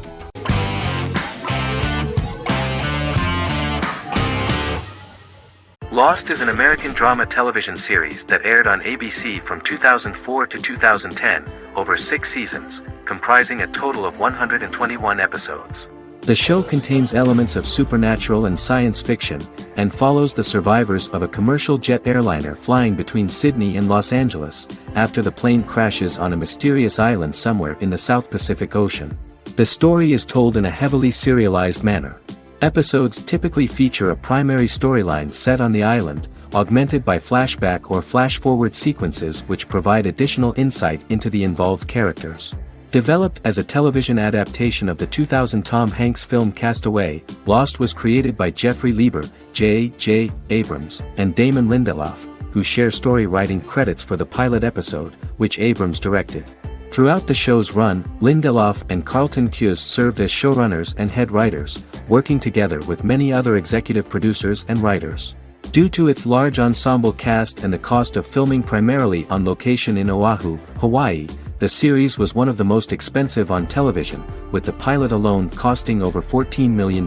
Lost is an American drama television series that aired on ABC from 2004 to 2010, over 6 seasons, comprising a total of 121 episodes. The show contains elements of supernatural and science fiction, and follows the survivors of a commercial jet airliner flying between Sydney and Los Angeles, after the plane crashes on a mysterious island somewhere in the South Pacific Ocean. The story is told in a heavily serialized manner. Episodes typically feature a primary storyline set on the island, augmented by flashback or flash-forward sequences which provide additional insight into the involved characters. Developed as a television adaptation of the 2000 Tom Hanks film Castaway, Lost was created by Jeffrey Lieber, J.J. Abrams, and Damon Lindelof, who share story writing credits for the pilot episode, which Abrams directed. Throughout the show's run, Lindelof and Carlton Cuse served as showrunners and head writers, working together with many other executive producers and writers. Due to its large ensemble cast and the cost of filming primarily on location in Oahu, Hawaii, the series was one of the most expensive on television, with the pilot alone costing over $14 million.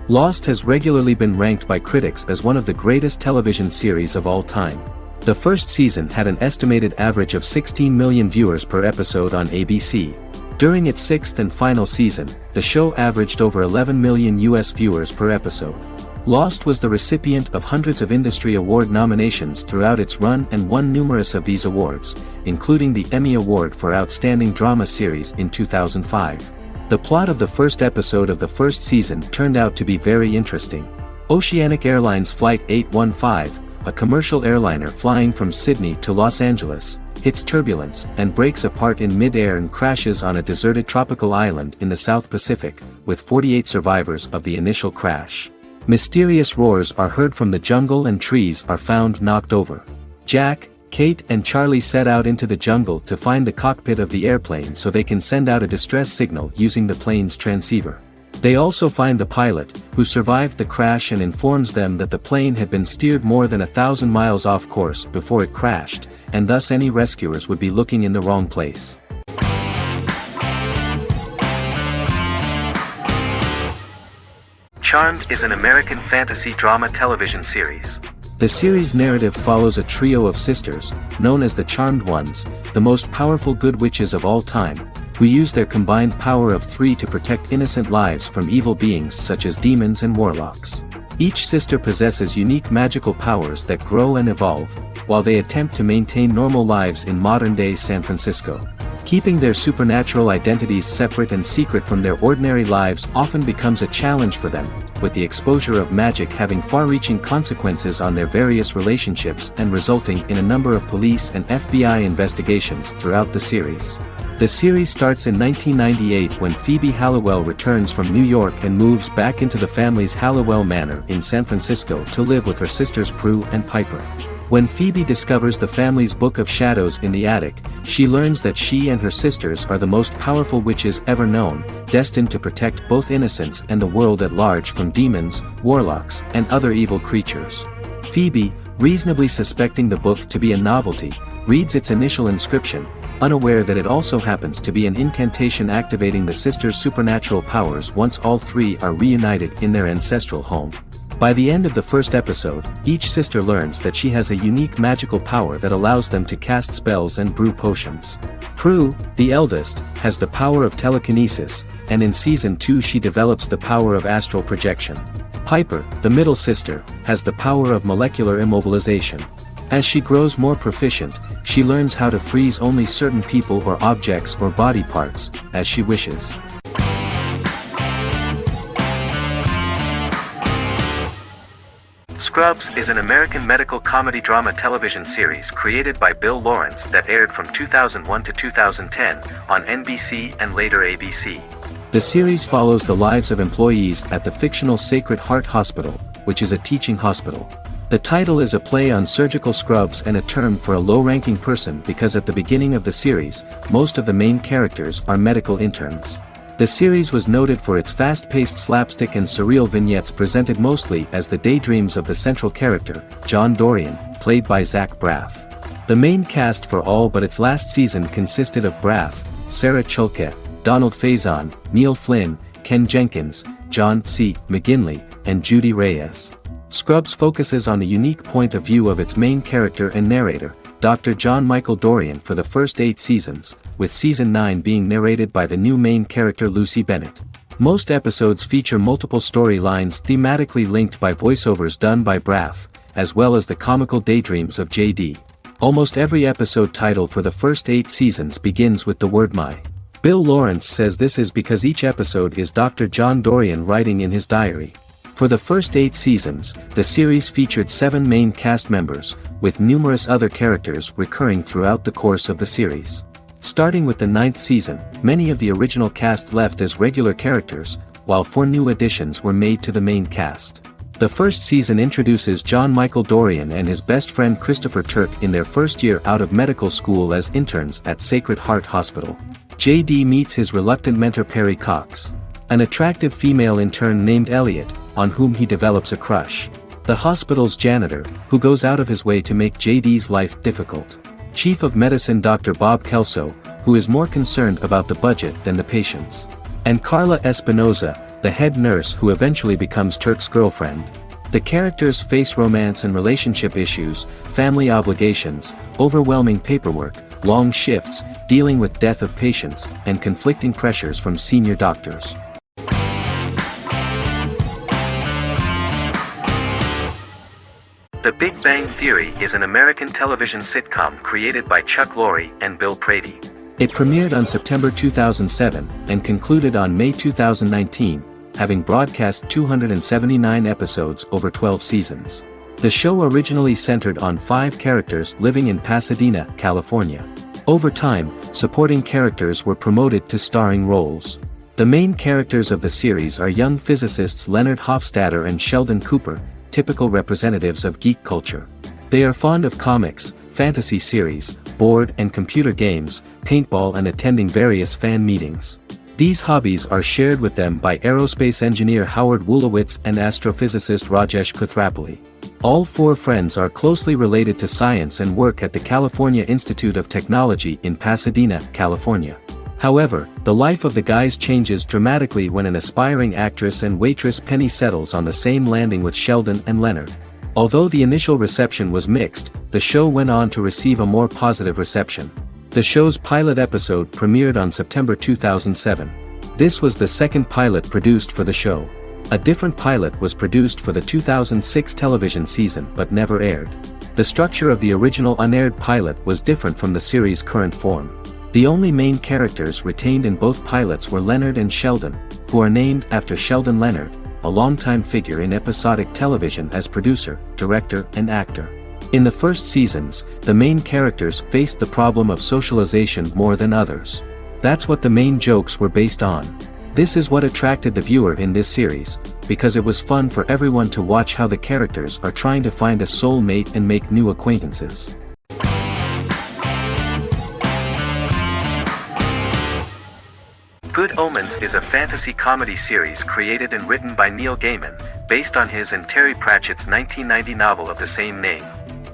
Lost has regularly been ranked by critics as one of the greatest television series of all time. The first season had an estimated average of 16 million viewers per episode on ABC. During its 6th and final season, the show averaged over 11 million US viewers per episode. Lost was the recipient of hundreds of industry award nominations throughout its run and won numerous of these awards, including the Emmy Award for Outstanding Drama Series in 2005. The plot of the first episode of the first season turned out to be very interesting. Oceanic Airlines Flight 815, a commercial airliner flying from Sydney to Los Angeles, hits turbulence and breaks apart in mid-air and crashes on a deserted tropical island in the South Pacific, with 48 survivors of the initial crash. Mysterious roars are heard from the jungle and trees are found knocked over. Jack, Kate and Charlie set out into the jungle to find the cockpit of the airplane so they can send out a distress signal using the plane's transceiver. They also find the pilot, who survived the crash and informs them that the plane had been steered more than 1,000 miles off course before it crashed, and thus any rescuers would be looking in the wrong place. Charmed is an American fantasy drama television series. The series' narrative follows a trio of sisters, known as the Charmed Ones, the most powerful good witches of all time, who use their combined power of 3 to protect innocent lives from evil beings such as demons and warlocks. Each sister possesses unique magical powers that grow and evolve, while they attempt to maintain normal lives in modern-day San Francisco. Keeping their supernatural identities separate and secret from their ordinary lives often becomes a challenge for them, with the exposure of magic having far-reaching consequences on their various relationships and resulting in a number of police and FBI investigations throughout the series. The series starts in 1998 when Phoebe Halliwell returns from New York and moves back into the family's Halliwell Manor in San Francisco to live with her sisters Prue and Piper. When Phoebe discovers the family's Book of Shadows in the attic, she learns that she and her sisters are the most powerful witches ever known, destined to protect both innocents and the world at large from demons, warlocks, and other evil creatures. Phoebe, reasonably suspecting the book to be a novelty, reads its initial inscription, unaware that it also happens to be an incantation activating the sisters' supernatural powers once all three are reunited in their ancestral home. By the end of the first episode, each sister learns that she has a unique magical power that allows them to cast spells and brew potions. Prue, the eldest, has the power of telekinesis, and in Season 2 she develops the power of astral projection. Piper, the middle sister, has the power of molecular immobilization. As she grows more proficient, she learns how to freeze only certain people or objects or body parts, as she wishes. Scrubs is an American medical comedy drama television series created by Bill Lawrence that aired from 2001 to 2010 on NBC and later ABC. The series follows the lives of employees at the fictional Sacred Heart Hospital, which is a teaching hospital. The title is a play on surgical scrubs and a term for a low-ranking person because at the beginning of the series, most of the main characters are medical interns. The series was noted for its fast-paced slapstick and surreal vignettes presented mostly as the daydreams of the central character, John Dorian, played by Zach Braff. The main cast for all but its last season consisted of Braff, Sarah Chulke, Donald Faison, Neil Flynn, Ken Jenkins, John C. McGinley, and Judy Reyes. Scrubs focuses on the unique point of view of its main character and narrator, Dr. John Michael Dorian for the first 8 seasons, with season 9 being narrated by the new main character Lucy Bennett. Most episodes feature multiple storylines thematically linked by voiceovers done by Braff, as well as the comical daydreams of JD. Almost every episode title for the first 8 seasons begins with the word my. Bill Lawrence says this is because each episode is Dr. John Dorian writing in his diary. For the first 8 seasons, the series featured 7 main cast members, with numerous other characters recurring throughout the course of the series. Starting with the 9th season, many of the original cast left as regular characters, while 4 new additions were made to the main cast. The first season introduces John Michael Dorian and his best friend Christopher Turk in their first year out of medical school as interns at Sacred Heart Hospital. JD meets his reluctant mentor Perry Cox, an attractive female intern named Elliot, on whom he develops a crush. The hospital's janitor, who goes out of his way to make JD's life difficult. Chief of Medicine Dr. Bob Kelso, who is more concerned about the budget than the patients. And Carla Espinoza, the head nurse who eventually becomes Turk's girlfriend. The characters face romance and relationship issues, family obligations, overwhelming paperwork, long shifts, dealing with death of patients, and conflicting pressures from senior doctors. The Big Bang Theory is an American television sitcom created by Chuck Lorre and Bill Prady. It premiered on September 2007 and concluded on May 2019, having broadcast 279 episodes over 12 seasons. The show originally centered on 5 characters living in Pasadena, California. Over time, supporting characters were promoted to starring roles. The main characters of the series are young physicists Leonard Hofstadter and Sheldon Cooper, typical representatives of geek culture. They are fond of comics, fantasy series, board and computer games, paintball and attending various fan meetings. These hobbies are shared with them by aerospace engineer Howard Wolowitz and astrophysicist Rajesh Kuthrapalli. All 4 friends are closely related to science and work at the California Institute of Technology in Pasadena, California. However, the life of the guys changes dramatically when an aspiring actress and waitress Penny settles on the same landing with Sheldon and Leonard. Although the initial reception was mixed, the show went on to receive a more positive reception. The show's pilot episode premiered on September 2007. This was the second pilot produced for the show. A different pilot was produced for the 2006 television season but never aired. The structure of the original unaired pilot was different from the series' current form. The only main characters retained in both pilots were Leonard and Sheldon, who are named after Sheldon Leonard, a longtime figure in episodic television as producer, director, and actor. In the first seasons, the main characters faced the problem of socialization more than others. That's what the main jokes were based on. This is what attracted the viewer in this series, because it was fun for everyone to watch how the characters are trying to find a soulmate and make new acquaintances. Good Omens is a fantasy comedy series created and written by Neil Gaiman, based on his and Terry Pratchett's 1990 novel of the same name.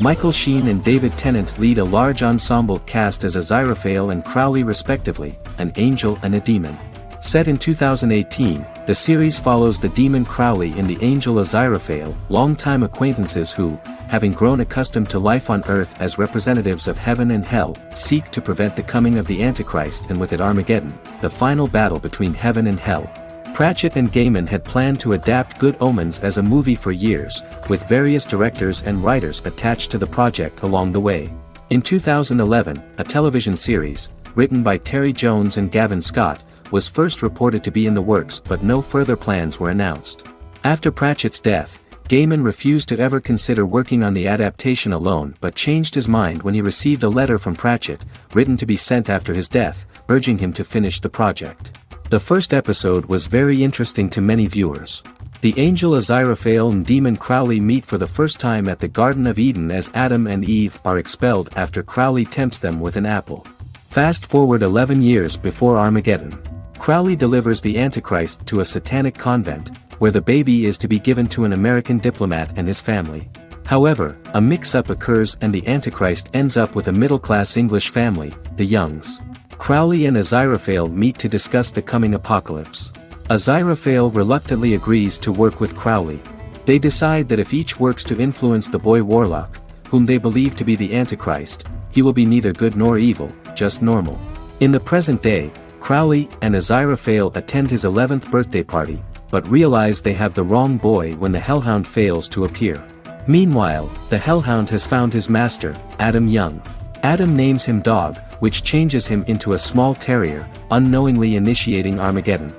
Michael Sheen and David Tennant lead a large ensemble cast as Aziraphale and Crowley respectively, an angel and a demon. Set in 2018, the series follows the demon Crowley and the angel Aziraphale, longtime acquaintances who, having grown accustomed to life on Earth as representatives of heaven and hell, seek to prevent the coming of the Antichrist and with it Armageddon, the final battle between heaven and hell. Pratchett and Gaiman had planned to adapt Good Omens as a movie for years, with various directors and writers attached to the project along the way. In 2011, a television series, written by Terry Jones and Gavin Scott, was first reported to be in the works but no further plans were announced. After Pratchett's death, Gaiman refused to ever consider working on the adaptation alone but changed his mind when he received a letter from Pratchett, written to be sent after his death, urging him to finish the project. The first episode was very interesting to many viewers. The angel Aziraphale and demon Crowley meet for the first time at the Garden of Eden as Adam and Eve are expelled after Crowley tempts them with an apple. Fast forward 11 years before Armageddon. Crowley delivers the Antichrist to a satanic convent, where the baby is to be given to an American diplomat and his family. However, a mix-up occurs and the Antichrist ends up with a middle-class English family, the Youngs. Crowley and Aziraphale meet to discuss the coming apocalypse. Aziraphale reluctantly agrees to work with Crowley. They decide that if each works to influence the boy warlock, whom they believe to be the Antichrist, he will be neither good nor evil, just normal. In the present day, Crowley and Aziraphale attend his 11th birthday party, but realize they have the wrong boy when the Hellhound fails to appear. Meanwhile, the Hellhound has found his master, Adam Young. Adam names him Dog, which changes him into a small terrier, unknowingly initiating Armageddon.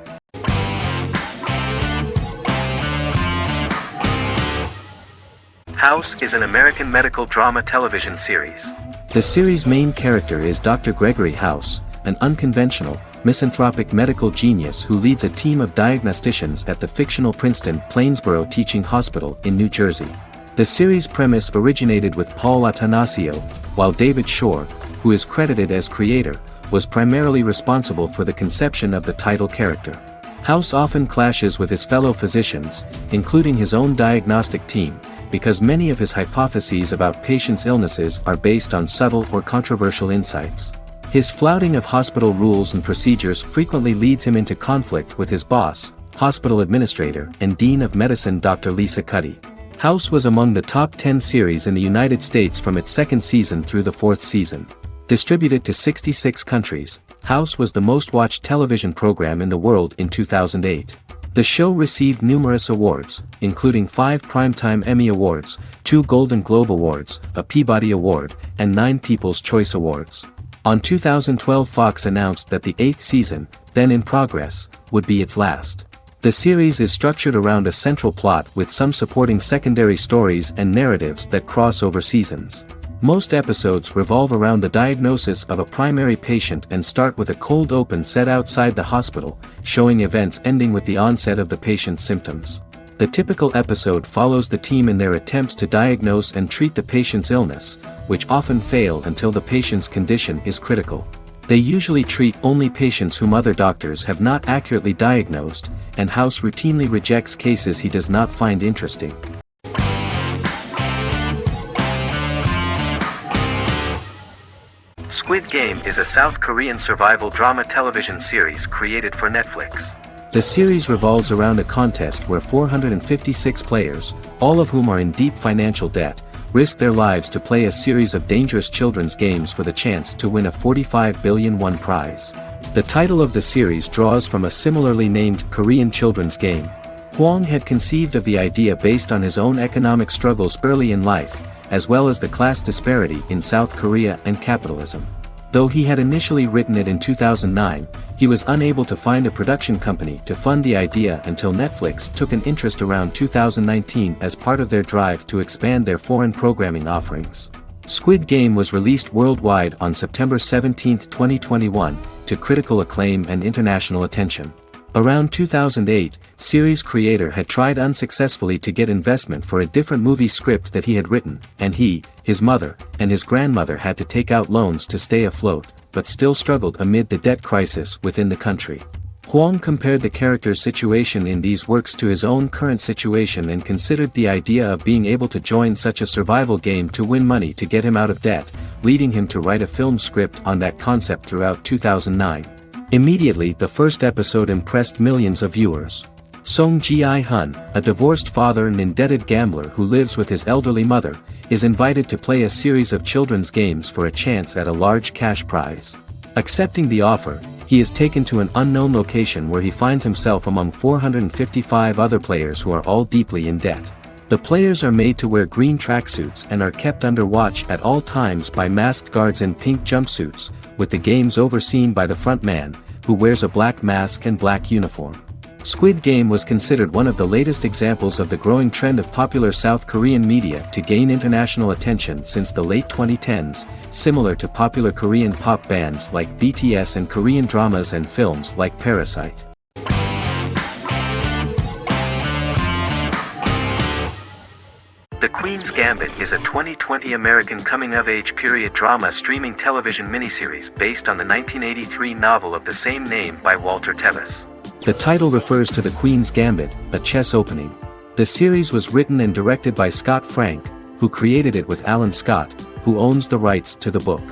House is an American medical drama television series. The series' main character is Dr. Gregory House, an unconventional, misanthropic medical genius who leads a team of diagnosticians at the fictional Princeton Plainsboro Teaching Hospital in New Jersey. The series' premise originated with Paul Attanasio, while David Shore, who is credited as creator, was primarily responsible for the conception of the title character. House often clashes with his fellow physicians, including his own diagnostic team, because many of his hypotheses about patients' illnesses are based on subtle or controversial insights. His flouting of hospital rules and procedures frequently leads him into conflict with his boss, hospital administrator and dean of medicine Dr. Lisa Cuddy. House was among the top 10 series in the United States from its second season through the fourth season. Distributed to 66 countries, House was the most-watched television program in the world in 2008. The show received numerous awards, including 5 Primetime Emmy Awards, 2 Golden Globe Awards, a Peabody Award, and 9 People's Choice Awards. On 2012 Fox announced that the 8th season, then in progress, would be its last. The series is structured around a central plot with some supporting secondary stories and narratives that cross over seasons. Most episodes revolve around the diagnosis of a primary patient and start with a cold open set outside the hospital, showing events ending with the onset of the patient's symptoms. The typical episode follows the team in their attempts to diagnose and treat the patient's illness, which often fail until the patient's condition is critical. They usually treat only patients whom other doctors have not accurately diagnosed, and House routinely rejects cases he does not find interesting. Squid Game is a South Korean survival drama television series created for Netflix. The series revolves around a contest where 456 players, all of whom are in deep financial debt, risk their lives to play a series of dangerous children's games for the chance to win a 45 billion won prize. The title of the series draws from a similarly named Korean children's game. Hwang had conceived of the idea based on his own economic struggles early in life, as well as the class disparity in South Korea and capitalism. Though he had initially written it in 2009, he was unable to find a production company to fund the idea until Netflix took an interest around 2019 as part of their drive to expand their foreign programming offerings. Squid Game was released worldwide on September 17, 2021, to critical acclaim and international attention. Around 2008, series creator had tried unsuccessfully to get investment for a different movie script that he had written, and he, his mother, and his grandmother had to take out loans to stay afloat, but still struggled amid the debt crisis within the country. Hwang compared the character's situation in these works to his own current situation and considered the idea of being able to join such a survival game to win money to get him out of debt, leading him to write a film script on that concept throughout 2009. Immediately the first episode impressed millions of viewers. Song Ji-hun, a divorced father and indebted gambler who lives with his elderly mother, is invited to play a series of children's games for a chance at a large cash prize. Accepting the offer, he is taken to an unknown location where he finds himself among 455 other players who are all deeply in debt. The players are made to wear green tracksuits and are kept under watch at all times by masked guards in pink jumpsuits, with the games overseen by the front man, who wears a black mask and black uniform. Squid Game was considered one of the latest examples of the growing trend of popular South Korean media to gain international attention since the late 2010s, similar to popular Korean pop bands like BTS and Korean dramas and films like Parasite. Queen's Gambit is a 2020 American coming-of-age period drama streaming television miniseries based on the 1983 novel of the same name by Walter Tevis. The title refers to the Queen's Gambit, a chess opening. The series was written and directed by Scott Frank, who created it with Alan Scott, who owns the rights to the book.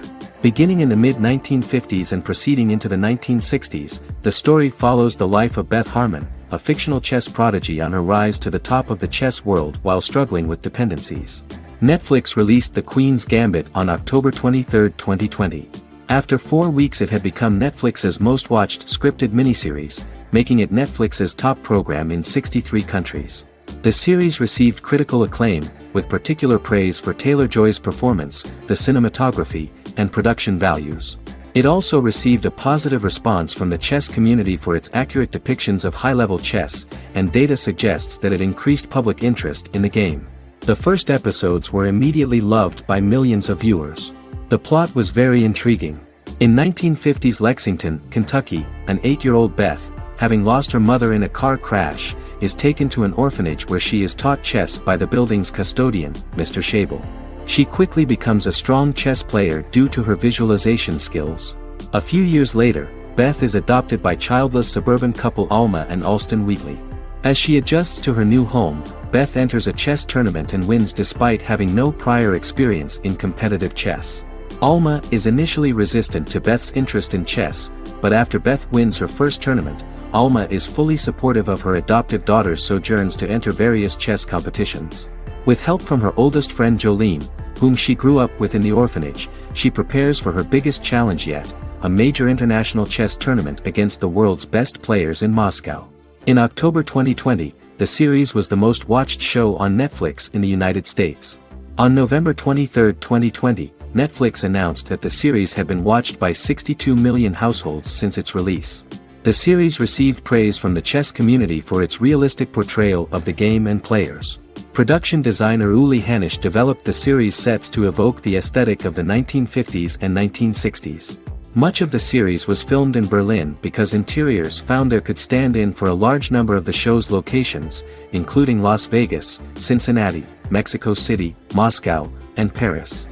Beginning in the mid-1950s and proceeding into the 1960s, the story follows the life of Beth Harmon, a fictional chess prodigy on her rise to the top of the chess world while struggling with dependencies. Netflix released The Queen's Gambit on October 23, 2020. After 4 weeks it had become Netflix's most-watched scripted miniseries, making it Netflix's top program in 63 countries. The series received critical acclaim, with particular praise for Taylor-Joy's performance, the cinematography, and production values. It also received a positive response from the chess community for its accurate depictions of high-level chess, and data suggests that it increased public interest in the game. The first episodes were immediately loved by millions of viewers. The plot was very intriguing. In 1950s Lexington, Kentucky, an 8-year-old Beth, having lost her mother in a car crash, is taken to an orphanage where she is taught chess by the building's custodian, Mr. Schabel. She quickly becomes a strong chess player due to her visualization skills. A few years later, Beth is adopted by childless suburban couple Alma and Alston Wheatley. As she adjusts to her new home, Beth enters a chess tournament and wins despite having no prior experience in competitive chess. Alma is initially resistant to Beth's interest in chess, but after Beth wins her first tournament, Alma is fully supportive of her adoptive daughter's sojourns to enter various chess competitions. With help from her oldest friend Jolene, whom she grew up with in the orphanage, she prepares for her biggest challenge yet, a major international chess tournament against the world's best players in Moscow. In October 2020, the series was the most watched show on Netflix in the United States. On November 23, 2020, Netflix announced that the series had been watched by 62 million households since its release. The series received praise from the chess community for its realistic portrayal of the game and players. Production designer Uli Hanisch developed the series sets to evoke the aesthetic of the 1950s and 1960s. Much of the series was filmed in Berlin because interiors found there could stand in for a large number of the show's locations, including Las Vegas, Cincinnati, Mexico City, Moscow, and Paris.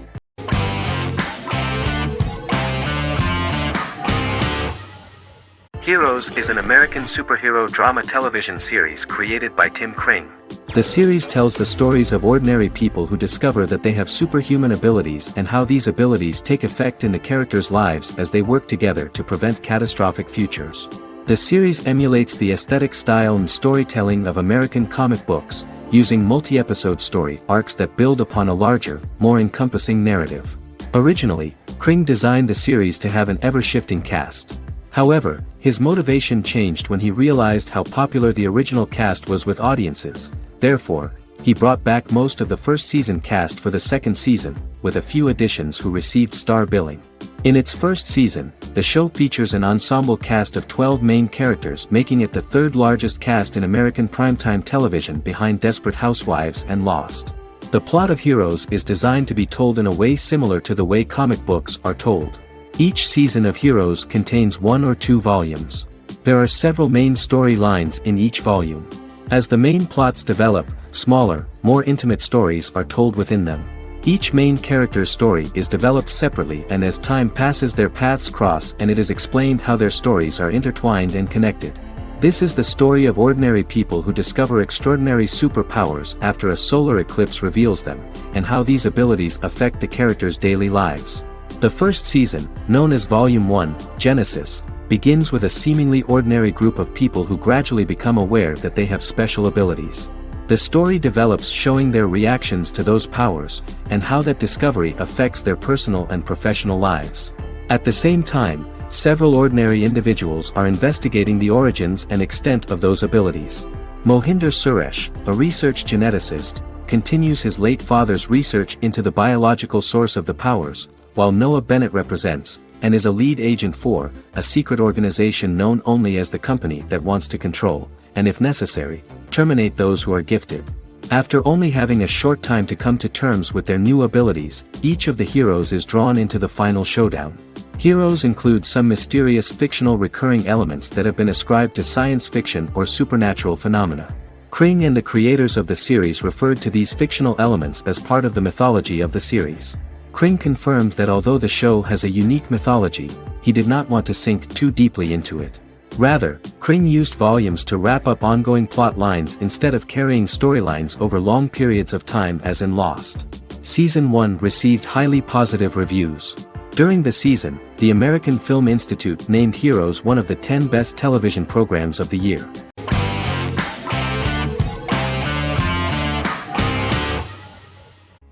Heroes is an American superhero drama television series created by Tim Kring. The series tells the stories of ordinary people who discover that they have superhuman abilities and how these abilities take effect in the characters' lives as they work together to prevent catastrophic futures. The series emulates the aesthetic style and storytelling of American comic books, using multi-episode story arcs that build upon a larger, more encompassing narrative. Originally, Kring designed the series to have an ever-shifting cast. However, his motivation changed when he realized how popular the original cast was with audiences. Therefore, he brought back most of the first season cast for the second season, with a few additions who received star billing. In its first season, the show features an ensemble cast of 12 main characters, making it the third largest cast in American primetime television behind Desperate Housewives and Lost. The plot of Heroes is designed to be told in a way similar to the way comic books are told. Each season of Heroes contains 1 or 2 volumes. There are several main storylines in each volume. As the main plots develop, smaller, more intimate stories are told within them. Each main character's story is developed separately, and as time passes their paths cross and it is explained how their stories are intertwined and connected. This is the story of ordinary people who discover extraordinary superpowers after a solar eclipse reveals them, and how these abilities affect the characters' daily lives. The first season, known as Volume 1, Genesis, begins with a seemingly ordinary group of people who gradually become aware that they have special abilities. The story develops showing their reactions to those powers, and how that discovery affects their personal and professional lives. At the same time, several ordinary individuals are investigating the origins and extent of those abilities. Mohinder Suresh, a research geneticist, continues his late father's research into the biological source of the powers, while Noah Bennett represents, and is a lead agent for, a secret organization known only as the Company that wants to control, and if necessary, terminate those who are gifted. After only having a short time to come to terms with their new abilities, each of the heroes is drawn into the final showdown. Heroes include some mysterious fictional recurring elements that have been ascribed to science fiction or supernatural phenomena. Kring and the creators of the series referred to these fictional elements as part of the mythology of the series. Kring confirmed that although the show has a unique mythology, he did not want to sink too deeply into it. Rather, Kring used volumes to wrap up ongoing plot lines instead of carrying storylines over long periods of time as in Lost. Season 1 received highly positive reviews. During the season, the American Film Institute named Heroes one of the 10 best television programs of the year.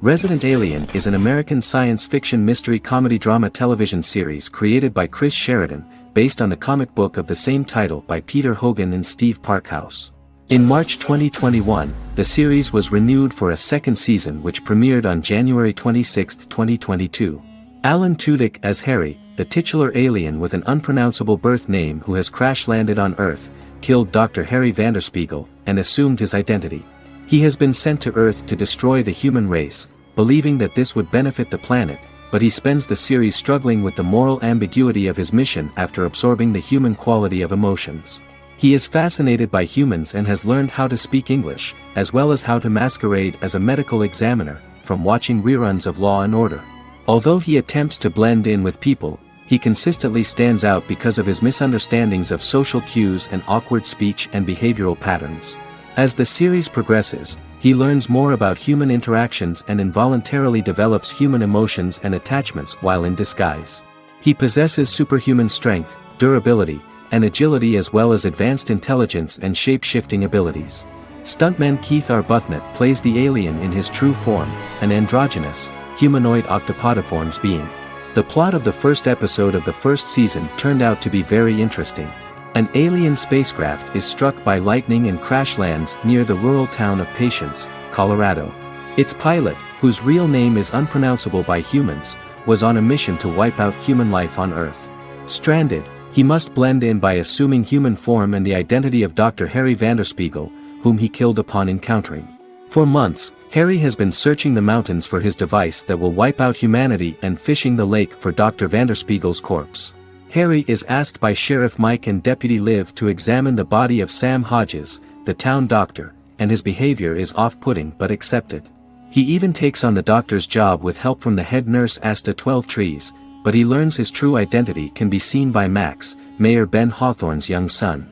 Resident Alien is an American science fiction mystery comedy drama television series created by Chris Sheridan, based on the comic book of the same title by Peter Hogan and Steve Parkhouse. In March 2021, the series was renewed for a second season which premiered on January 26, 2022. Alan Tudyk as Harry, the titular alien with an unpronounceable birth name who has crash-landed on Earth, killed Dr. Harry Vanderspiegel, and assumed his identity. He has been sent to Earth to destroy the human race, believing that this would benefit the planet, but he spends the series struggling with the moral ambiguity of his mission after absorbing the human quality of emotions. He is fascinated by humans and has learned how to speak English, as well as how to masquerade as a medical examiner, from watching reruns of Law and Order. Although he attempts to blend in with people, he consistently stands out because of his misunderstandings of social cues and awkward speech and behavioral patterns. As the series progresses, he learns more about human interactions and involuntarily develops human emotions and attachments while in disguise. He possesses superhuman strength, durability, and agility as well as advanced intelligence and shape-shifting abilities. Stuntman Keith Arbuthnot plays the alien in his true form, an androgynous, humanoid octopodiforms being. The plot of the first episode of the first season turned out to be very interesting. An alien spacecraft is struck by lightning and crash lands near the rural town of Patience, Colorado. Its pilot, whose real name is unpronounceable by humans, was on a mission to wipe out human life on Earth. Stranded, he must blend in by assuming human form and the identity of Dr. Harry Vanderspiegel, whom he killed upon encountering. For months, Harry has been searching the mountains for his device that will wipe out humanity and fishing the lake for Dr. Vanderspiegel's corpse. Harry is asked by Sheriff Mike and Deputy Liv to examine the body of Sam Hodges, the town doctor, and his behavior is off-putting but accepted. He even takes on the doctor's job with help from the head nurse Asta 12 Trees, but he learns his true identity can be seen by Max, Mayor Ben Hawthorne's young son.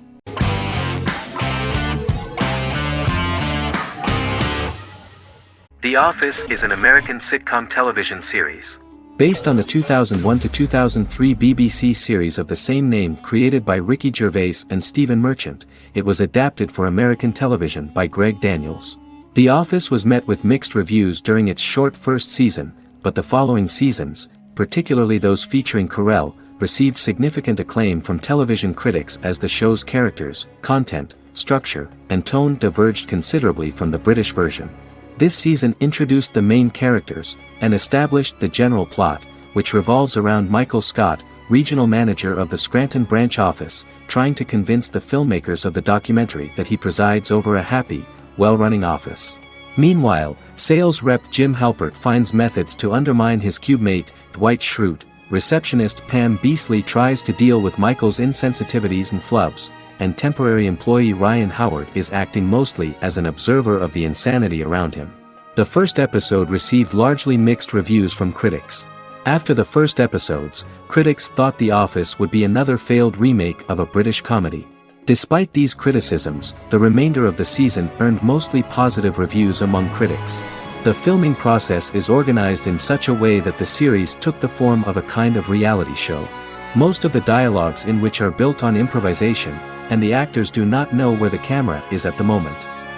The Office is an American sitcom television series. Based on the 2001-2003 BBC series of the same name created by Ricky Gervais and Stephen Merchant, it was adapted for American television by Greg Daniels. The Office was met with mixed reviews during its short first season, but the following seasons, particularly those featuring Carell, received significant acclaim from television critics as the show's characters, content, structure, and tone diverged considerably from the British version. This season introduced the main characters, and established the general plot, which revolves around Michael Scott, regional manager of the Scranton branch office, trying to convince the filmmakers of the documentary that he presides over a happy, well-running office. Meanwhile, sales rep Jim Halpert finds methods to undermine his cubemate, Dwight Schrute. Receptionist Pam Beasley tries to deal with Michael's insensitivities and flubs, and temporary employee Ryan Howard is acting mostly as an observer of the insanity around him. The first episode received largely mixed reviews from critics. After the first episodes, critics thought The Office would be another failed remake of a British comedy. Despite these criticisms, the remainder of the season earned mostly positive reviews among critics. The filming process is organized in such a way that the series took the form of a kind of reality show. Most of the dialogues in which are built on improvisation, and the actors do not know where the camera is at the moment.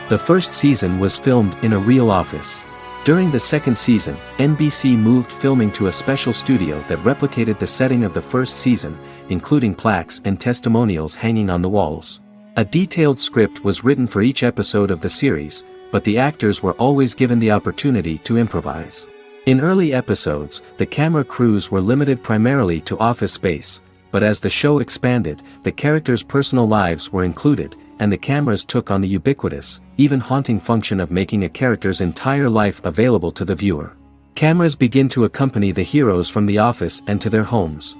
The first season was filmed in a real office. During the second season, NBC moved filming to a special studio that replicated the setting of the first season, including plaques and testimonials hanging on the walls. A detailed script was written for each episode of the series, but the actors were always given the opportunity to improvise. In early episodes, the camera crews were limited primarily to office space, but as the show expanded, the characters' personal lives were included, and the cameras took on the ubiquitous, even haunting function of making a character's entire life available to the viewer. Cameras begin to accompany the heroes from the office and to their homes.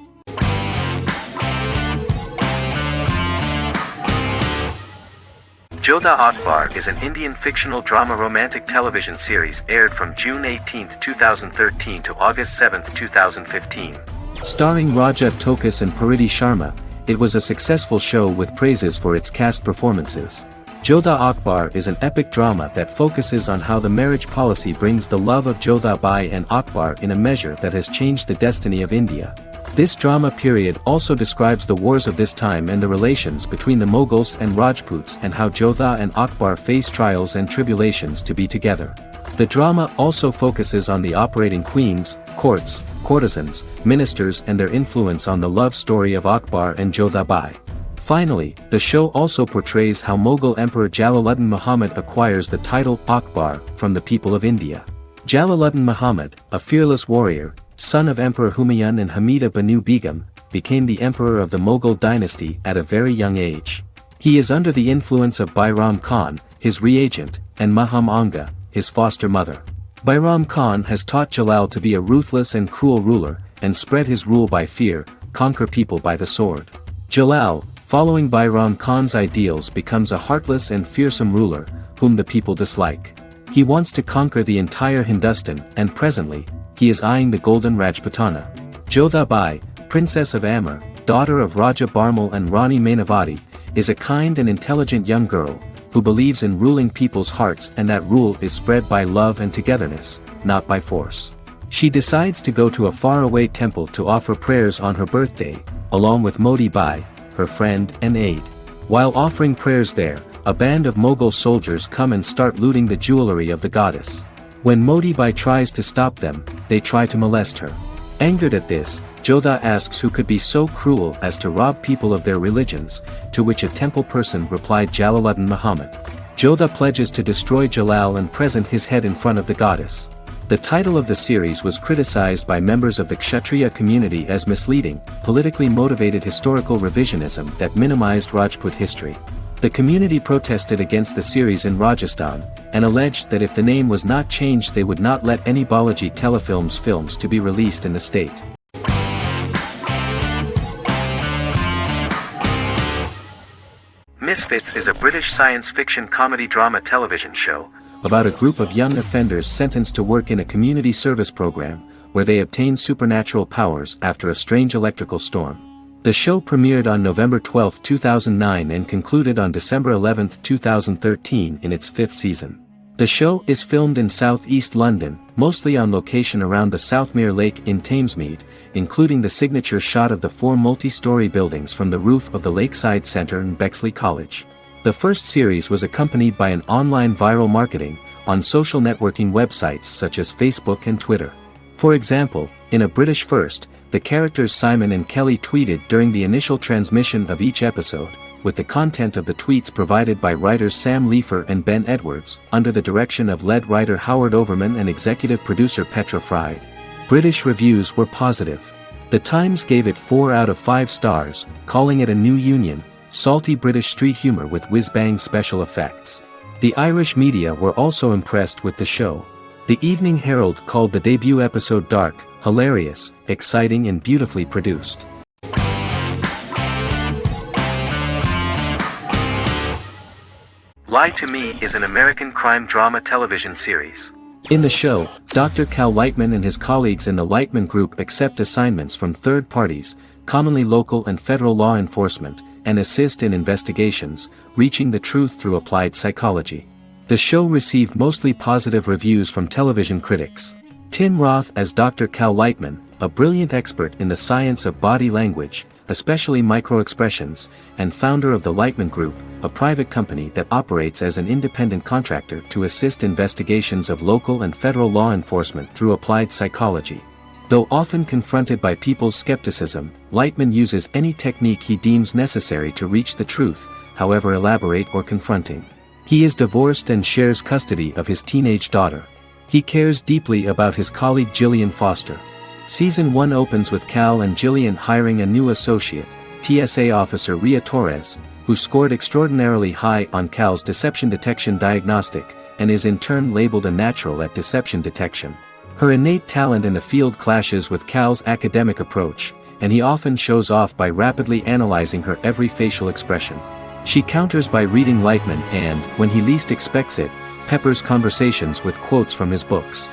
Jodha Akbar is an Indian fictional drama romantic television series aired from June 18, 2013 to August 7, 2015. Starring Raja Tokas and Pariti Sharma, it was a successful show with praises for its cast performances. Jodha Akbar is an epic drama that focuses on how the marriage policy brings the love of Jodha Bai and Akbar in a measure that has changed the destiny of India. This drama period also describes the wars of this time and the relations between the Mughals and Rajputs and how Jodha and Akbar face trials and tribulations to be together. The drama also focuses on the operating queens, courts, courtesans, ministers and their influence on the love story of Akbar and Jodha Bai. Finally, the show also portrays how Mughal Emperor Jalaluddin Muhammad acquires the title Akbar from the people of India. Jalaluddin Muhammad, a fearless warrior, son of Emperor Humayun and Hamida Banu Begum, became the emperor of the Mughal dynasty at a very young age. He is under the influence of Bairam Khan, his reagent, and Maham Anga, his foster mother. Bairam Khan has taught Jalal to be a ruthless and cruel ruler, and spread his rule by fear, conquer people by the sword. Jalal, following Bairam Khan's ideals, becomes a heartless and fearsome ruler, whom the people dislike. He wants to conquer the entire Hindustan, and presently, he is eyeing the golden Rajputana. Jodha Bai, princess of Amber, daughter of Raja Barmal and Rani Mainavati, is a kind and intelligent young girl, who believes in ruling people's hearts and that rule is spread by love and togetherness, not by force. She decides to go to a faraway temple to offer prayers on her birthday, along with Modi Bai, her friend and aide. While offering prayers there, a band of Mughal soldiers come and start looting the jewelry of the goddess. When Modi Bai tries to stop them, they try to molest her. Angered at this, Jodha asks who could be so cruel as to rob people of their religions, to which a temple person replied Jalaluddin Muhammad. Jodha pledges to destroy Jalal and present his head in front of the goddess. The title of the series was criticized by members of the Kshatriya community as misleading, politically motivated historical revisionism that minimized Rajput history. The community protested against the series in Rajasthan, and alleged that if the name was not changed they would not let any Balaji telefilms films to be released in the state. Misfits is a British science fiction comedy drama television show about a group of young offenders sentenced to work in a community service program, where they obtain supernatural powers after a strange electrical storm. The show premiered on November 12, 2009 and concluded on December 11, 2013 in its 5th season. The show is filmed in southeast London, mostly on location around the Southmere Lake in Thamesmead, including the signature shot of the 4 multi-story buildings from the roof of the Lakeside Centre in Bexley College. The first series was accompanied by an online viral marketing on social networking websites such as Facebook and Twitter. For example, in a British first, the characters Simon and Kelly tweeted during the initial transmission of each episode, with the content of the tweets provided by writers Sam Leifer and Ben Edwards, under the direction of lead writer Howard Overman and executive producer Petra Fried. British reviews were positive. The Times gave it 4 out of 5 stars, calling it a new union, salty British street humor with whiz-bang special effects. The Irish media were also impressed with the show. The Evening Herald called the debut episode dark, hilarious, exciting and beautifully produced. Lie to Me is an American crime drama television series. In the show, Dr. Cal Lightman and his colleagues in the Lightman Group accept assignments from third parties, commonly local and federal law enforcement, and assist in investigations, reaching the truth through applied psychology. The show received mostly positive reviews from television critics. Tim Roth as Dr. Cal Lightman, a brilliant expert in the science of body language, especially microexpressions, and founder of the Lightman Group, a private company that operates as an independent contractor to assist investigations of local and federal law enforcement through applied psychology. Though often confronted by people's skepticism, Lightman uses any technique he deems necessary to reach the truth, however elaborate or confronting. He is divorced and shares custody of his teenage daughter. He cares deeply about his colleague Gillian Foster. Season 1 opens with Cal and Gillian hiring a new associate, TSA officer Ria Torres, who scored extraordinarily high on Cal's deception detection diagnostic, and is in turn labeled a natural at deception detection. Her innate talent in the field clashes with Cal's academic approach, and he often shows off by rapidly analyzing her every facial expression. She counters by reading Lightman and, when he least expects it, peppers conversations with quotes from his books.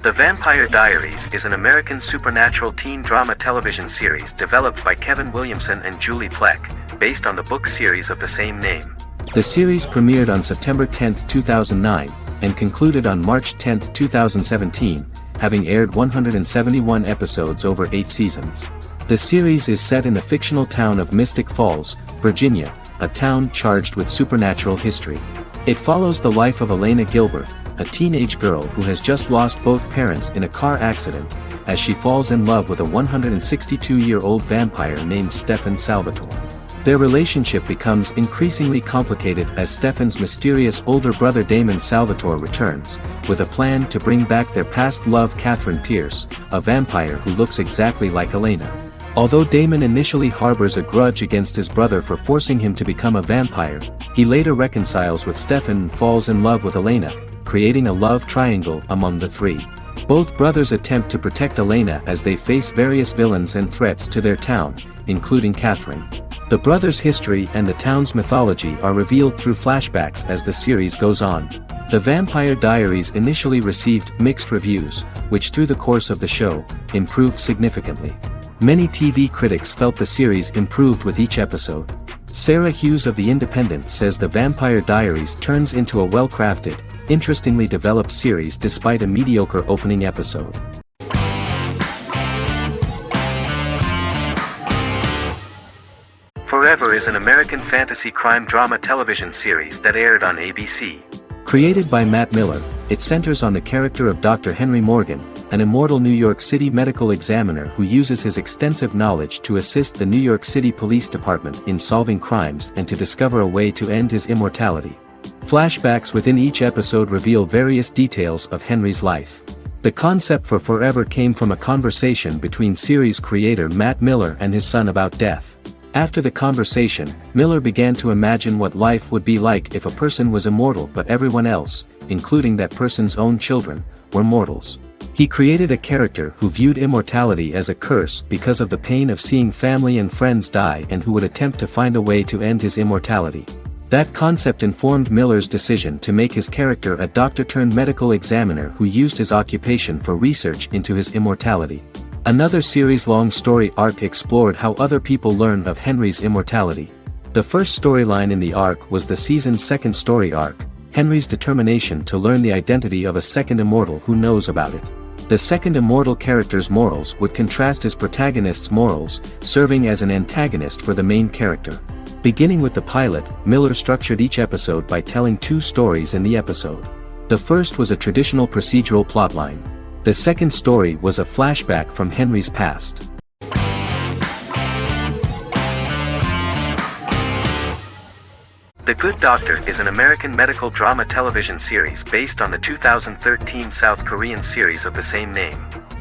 The Vampire Diaries is an American supernatural teen drama television series developed by Kevin Williamson and Julie Plec, based on the book series of the same name. The series premiered on September 10, 2009, and concluded on March 10, 2017, having aired 171 episodes over 8 seasons. The series is set in the fictional town of Mystic Falls, Virginia, a town charged with supernatural history. It follows the life of Elena Gilbert, a teenage girl who has just lost both parents in a car accident, as she falls in love with a 162-year-old vampire named Stefan Salvatore. Their relationship becomes increasingly complicated as Stefan's mysterious older brother Damon Salvatore returns, with a plan to bring back their past love Catherine Pierce, a vampire who looks exactly like Elena. Although Damon initially harbors a grudge against his brother for forcing him to become a vampire, he later reconciles with Stefan and falls in love with Elena, creating a love triangle among the three. Both brothers attempt to protect Elena as they face various villains and threats to their town, including Catherine. The brothers' history and the town's mythology are revealed through flashbacks as the series goes on. The Vampire Diaries initially received mixed reviews, which through the course of the show, improved significantly. Many TV critics felt the series improved with each episode. Sarah Hughes of The Independent says The Vampire Diaries turns into a well-crafted, interestingly developed series despite a mediocre opening episode. Forever is an American fantasy crime drama television series that aired on ABC. Created by Matt Miller, it centers on the character of Dr. Henry Morgan, an immortal New York City medical examiner who uses his extensive knowledge to assist the New York City Police Department in solving crimes and to discover a way to end his immortality. Flashbacks within each episode reveal various details of Henry's life. The concept for Forever came from a conversation between series creator Matt Miller and his son about death. After the conversation, Miller began to imagine what life would be like if a person was immortal but everyone else, including that person's own children, were mortals. He created a character who viewed immortality as a curse because of the pain of seeing family and friends die and who would attempt to find a way to end his immortality. That concept informed Miller's decision to make his character a doctor-turned-medical examiner who used his occupation for research into his immortality. Another series-long story arc explored how other people learn of Henry's immortality. The first storyline in the arc was the season's second story arc, Henry's determination to learn the identity of a second immortal who knows about it. The second immortal character's morals would contrast his protagonist's morals, serving as an antagonist for the main character. Beginning with the pilot, Miller structured each episode by telling two stories in the episode. The first was a traditional procedural plotline. The second story was a flashback from Henry's past. The Good Doctor is an American medical drama television series based on the 2013 South Korean series of the same name.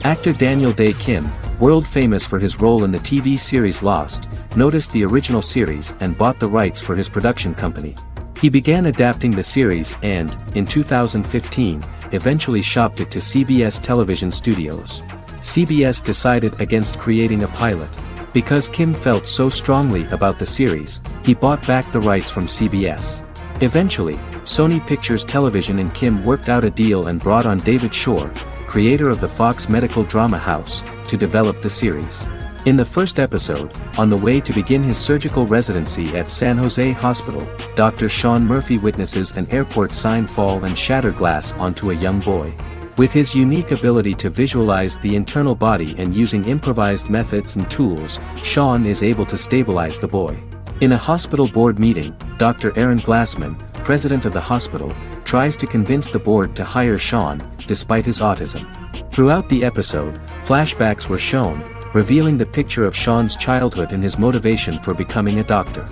Actor Daniel Dae Kim, world famous for his role in the TV series Lost, noticed the original series and bought the rights for his production company. He began adapting the series and, in 2015, eventually shopped it to CBS Television Studios. CBS decided against creating a pilot. Because Kim felt so strongly about the series, he bought back the rights from CBS. Eventually, Sony Pictures Television and Kim worked out a deal and brought on David Shore, creator of the Fox medical drama house, to develop the series. In the first episode, on the way to begin his surgical residency at San Jose Hospital, Dr. Sean Murphy witnesses an airport sign fall and shatter glass onto a young boy. With his unique ability to visualize the internal body and using improvised methods and tools, Sean is able to stabilize the boy. In a hospital board meeting, Dr. Aaron Glassman, president of the hospital, tries to convince the board to hire Sean, despite his autism. Throughout the episode, flashbacks were shown, revealing the picture of Sean's childhood and his motivation for becoming a doctor.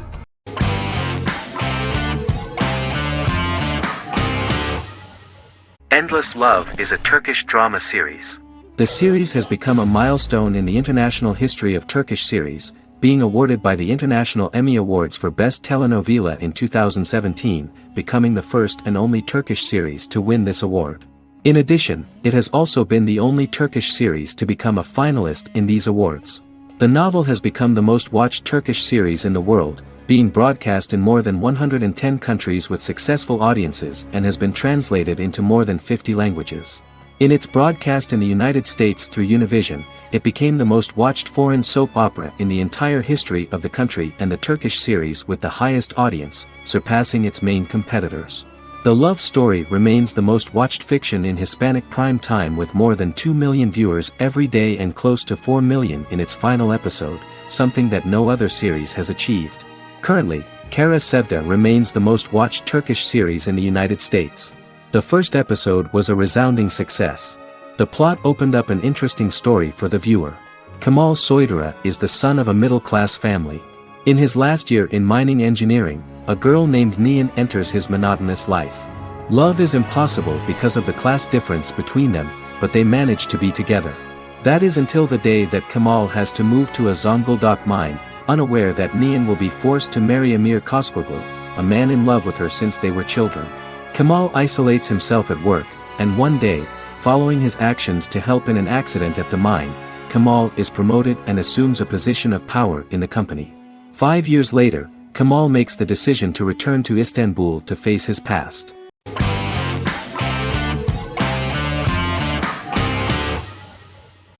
Endless Love is a Turkish drama series. The series has become a milestone in the international history of Turkish series, being awarded by the International Emmy Awards for Best Telenovela in 2017, becoming the first and only Turkish series to win this award. In addition, it has also been the only Turkish series to become a finalist in these awards. The novel has become the most watched Turkish series in the world, being broadcast in more than 110 countries with successful audiences and has been translated into more than 50 languages. In its broadcast in the United States through Univision, it became the most watched foreign soap opera in the entire history of the country and the Turkish series with the highest audience, surpassing its main competitors. The love story remains the most watched fiction in Hispanic prime time with more than 2 million viewers every day and close to 4 million in its final episode, something that no other series has achieved. Currently, Kara Sevda remains the most watched Turkish series in the United States. The first episode was a resounding success. The plot opened up an interesting story for the viewer. Kemal Soydura is the son of a middle-class family. In his last year in mining engineering, a girl named Nihan enters his monotonous life. Love is impossible because of the class difference between them, but they manage to be together. That is until the day that Kemal has to move to a Zonguldak mine, unaware that Nihan will be forced to marry Amir Koskoglu, a man in love with her since they were children. Kemal isolates himself at work, and one day, following his actions to help in an accident at the mine, Kemal is promoted and assumes a position of power in the company. 5 years later, Kemal makes the decision to return to Istanbul to face his past.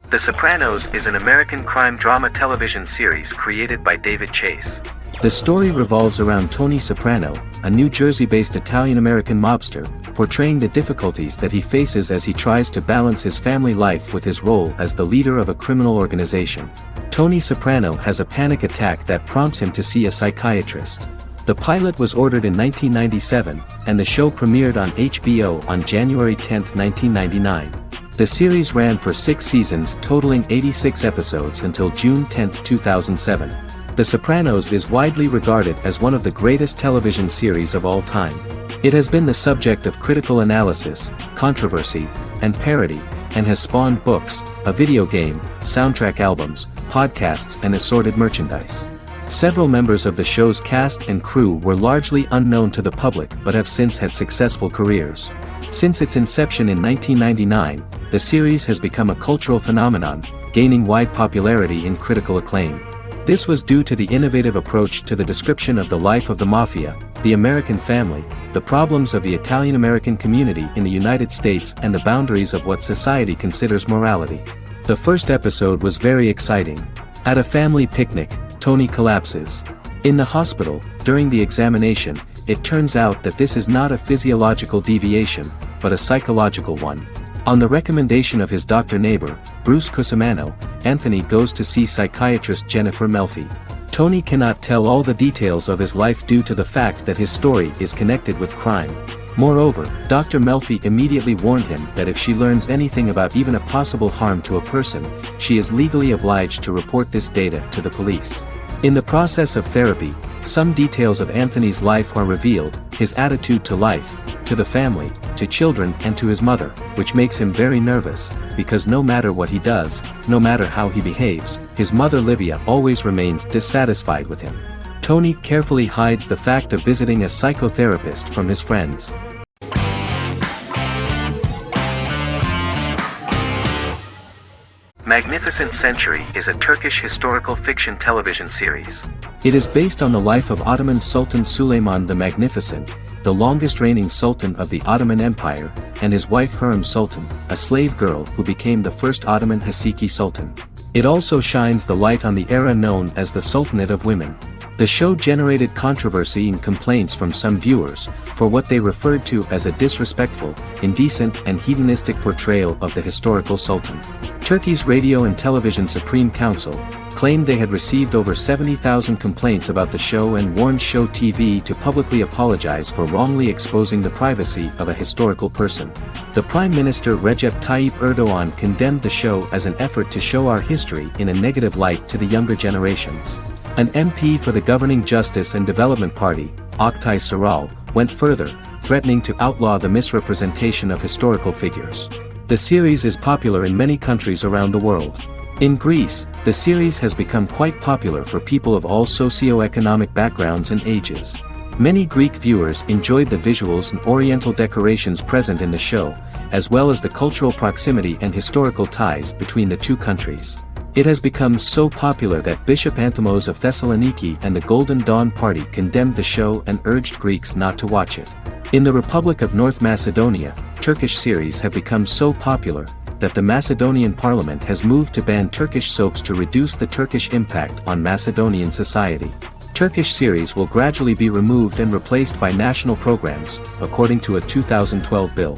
The Sopranos is an American crime drama television series created by David Chase. The story revolves around Tony Soprano, a New Jersey-based Italian-American mobster, portraying the difficulties that he faces as he tries to balance his family life with his role as the leader of a criminal organization. Tony Soprano has a panic attack that prompts him to see a psychiatrist. The pilot was ordered in 1997, and the show premiered on HBO on January 10, 1999. The series ran for 6 seasons totaling 86 episodes until June 10, 2007. The Sopranos is widely regarded as one of the greatest television series of all time. It has been the subject of critical analysis, controversy, and parody, and has spawned books, a video game, soundtrack albums, podcasts and assorted merchandise. Several members of the show's cast and crew were largely unknown to the public but have since had successful careers. Since its inception in 1999, the series has become a cultural phenomenon, gaining wide popularity and critical acclaim. This was due to the innovative approach to the description of the life of the mafia, the American family, the problems of the Italian-American community in the United States and the boundaries of what society considers morality. The first episode was very exciting. At a family picnic, Tony collapses. In the hospital, during the examination, it turns out that this is not a physiological deviation, but a psychological one. On the recommendation of his doctor neighbor, Bruce Cusimano, Anthony goes to see psychiatrist Jennifer Melfi. Tony cannot tell all the details of his life due to the fact that his story is connected with crime. Moreover, Dr. Melfi immediately warned him that if she learns anything about even a possible harm to a person, she is legally obliged to report this data to the police. In the process of therapy, some details of Anthony's life are revealed, his attitude to life, to the family, to children and to his mother, which makes him very nervous, because no matter what he does, no matter how he behaves, his mother Livia always remains dissatisfied with him. Tony carefully hides the fact of visiting a psychotherapist from his friends. Magnificent Century is a Turkish historical fiction television series. It is based on the life of Ottoman Sultan Süleyman the Magnificent, the longest reigning sultan of the Ottoman Empire, and his wife Hürrem Sultan, a slave girl who became the first Ottoman Haseki Sultan. It also shines the light on the era known as the Sultanate of Women. The show generated controversy and complaints from some viewers, for what they referred to as a disrespectful, indecent and hedonistic portrayal of the historical sultan. Turkey's Radio and Television Supreme Council claimed they had received over 70,000 complaints about the show and warned Show TV to publicly apologize for wrongly exposing the privacy of a historical person. The Prime Minister Recep Tayyip Erdogan condemned the show as an effort to show our history in a negative light to the younger generations. An MP for the governing Justice and Development Party, Oktay Saral, went further, threatening to outlaw the misrepresentation of historical figures. The series is popular in many countries around the world. In Greece, the series has become quite popular for people of all socio-economic backgrounds and ages. Many Greek viewers enjoyed the visuals and oriental decorations present in the show, as well as the cultural proximity and historical ties between the two countries. It has become so popular that Bishop Anthemos of Thessaloniki and the Golden Dawn Party condemned the show and urged Greeks not to watch it. In the Republic of North Macedonia, Turkish series have become so popular that the Macedonian parliament has moved to ban Turkish soaps to reduce the Turkish impact on Macedonian society. Turkish series will gradually be removed and replaced by national programs, according to a 2012 bill.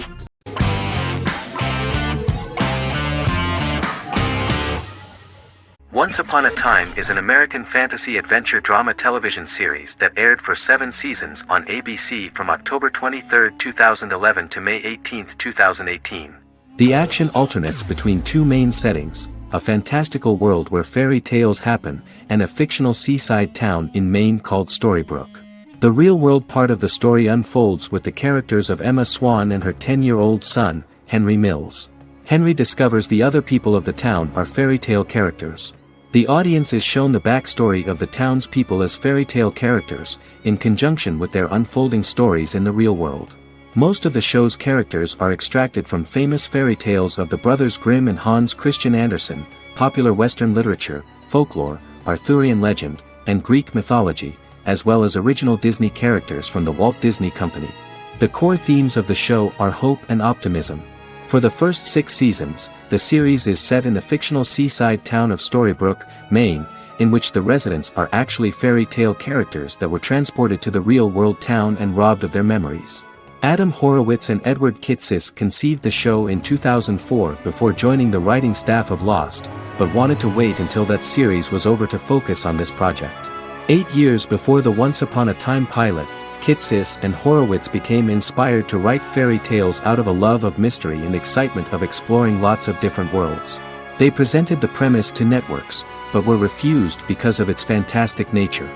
Once Upon a Time is an American fantasy adventure drama television series that aired for 7 seasons on ABC from October 23, 2011 to May 18, 2018. The action alternates between two main settings, a fantastical world where fairy tales happen, and a fictional seaside town in Maine called Storybrooke. The real-world part of the story unfolds with the characters of Emma Swan and her 10-year-old son, Henry Mills. Henry discovers the other people of the town are fairy tale characters. The audience is shown the backstory of the town's people as fairy tale characters, in conjunction with their unfolding stories in the real world. Most of the show's characters are extracted from famous fairy tales of the Brothers Grimm and Hans Christian Andersen, popular Western literature, folklore, Arthurian legend, and Greek mythology, as well as original Disney characters from the Walt Disney Company. The core themes of the show are hope and optimism. For the first 6 seasons, the series is set in the fictional seaside town of Storybrooke, Maine, in which the residents are actually fairy tale characters that were transported to the real-world town and robbed of their memories. Adam Horowitz and Edward Kitsis conceived the show in 2004 before joining the writing staff of Lost, but wanted to wait until that series was over to focus on this project. 8 years before the Once Upon a Time pilot, Kitsis and Horowitz became inspired to write fairy tales out of a love of mystery and excitement of exploring lots of different worlds. They presented the premise to networks, but were refused because of its fantastic nature.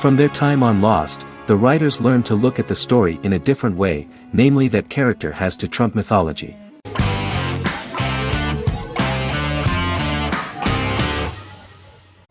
From their time on Lost, the writers learned to look at the story in a different way, namely that character has to trump mythology.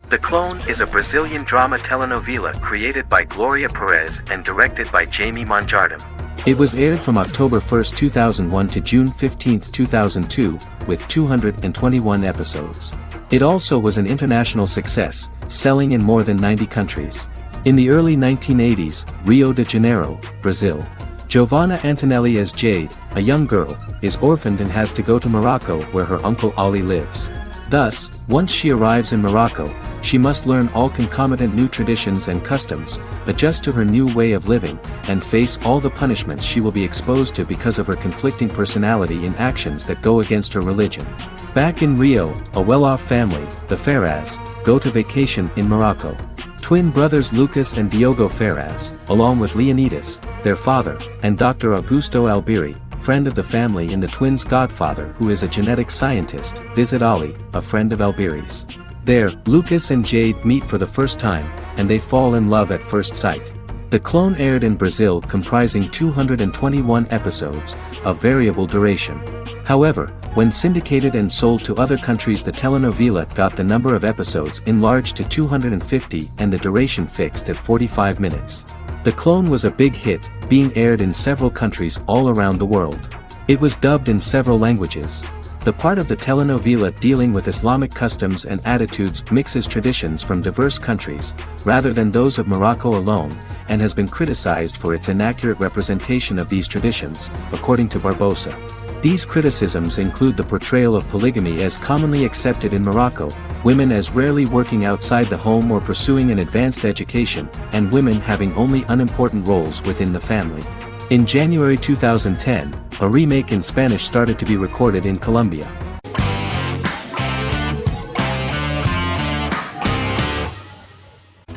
The Clone is a Brazilian drama telenovela created by Gloria Perez and directed by Jamie Monjardim. It was aired from October 1, 2001 to June 15, 2002, with 221 episodes. It also was an international success, selling in more than 90 countries. In the early 1980s, Rio de Janeiro, Brazil. Giovanna Antonelli as Jade, a young girl, is orphaned and has to go to Morocco where her uncle Ali lives. Thus, once she arrives in Morocco, she must learn all concomitant new traditions and customs, adjust to her new way of living, and face all the punishments she will be exposed to because of her conflicting personality in actions that go against her religion. Back in Rio, a well-off family, the Ferraz, go to vacation in Morocco. Twin brothers Lucas and Diogo Ferraz, along with Leonidas, their father, and Dr. Augusto Albiri, friend of the family and the twins' godfather who is a genetic scientist, visit Ali, a friend of Albiri's. There, Lucas and Jade meet for the first time, and they fall in love at first sight. The Clone aired in Brazil comprising 221 episodes, of variable duration. However, when syndicated and sold to other countries, the telenovela got the number of episodes enlarged to 250 and the duration fixed at 45 minutes. The Clone was a big hit, being aired in several countries all around the world. It was dubbed in several languages. The part of the telenovela dealing with Islamic customs and attitudes mixes traditions from diverse countries, rather than those of Morocco alone, and has been criticized for its inaccurate representation of these traditions, according to Barbosa. These criticisms include the portrayal of polygamy as commonly accepted in Morocco, women as rarely working outside the home or pursuing an advanced education, and women having only unimportant roles within the family. In January 2010, a remake in Spanish started to be recorded in Colombia.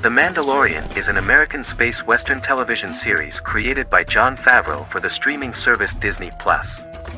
The Mandalorian is an American space western television series created by Jon Favreau for the streaming service Disney+.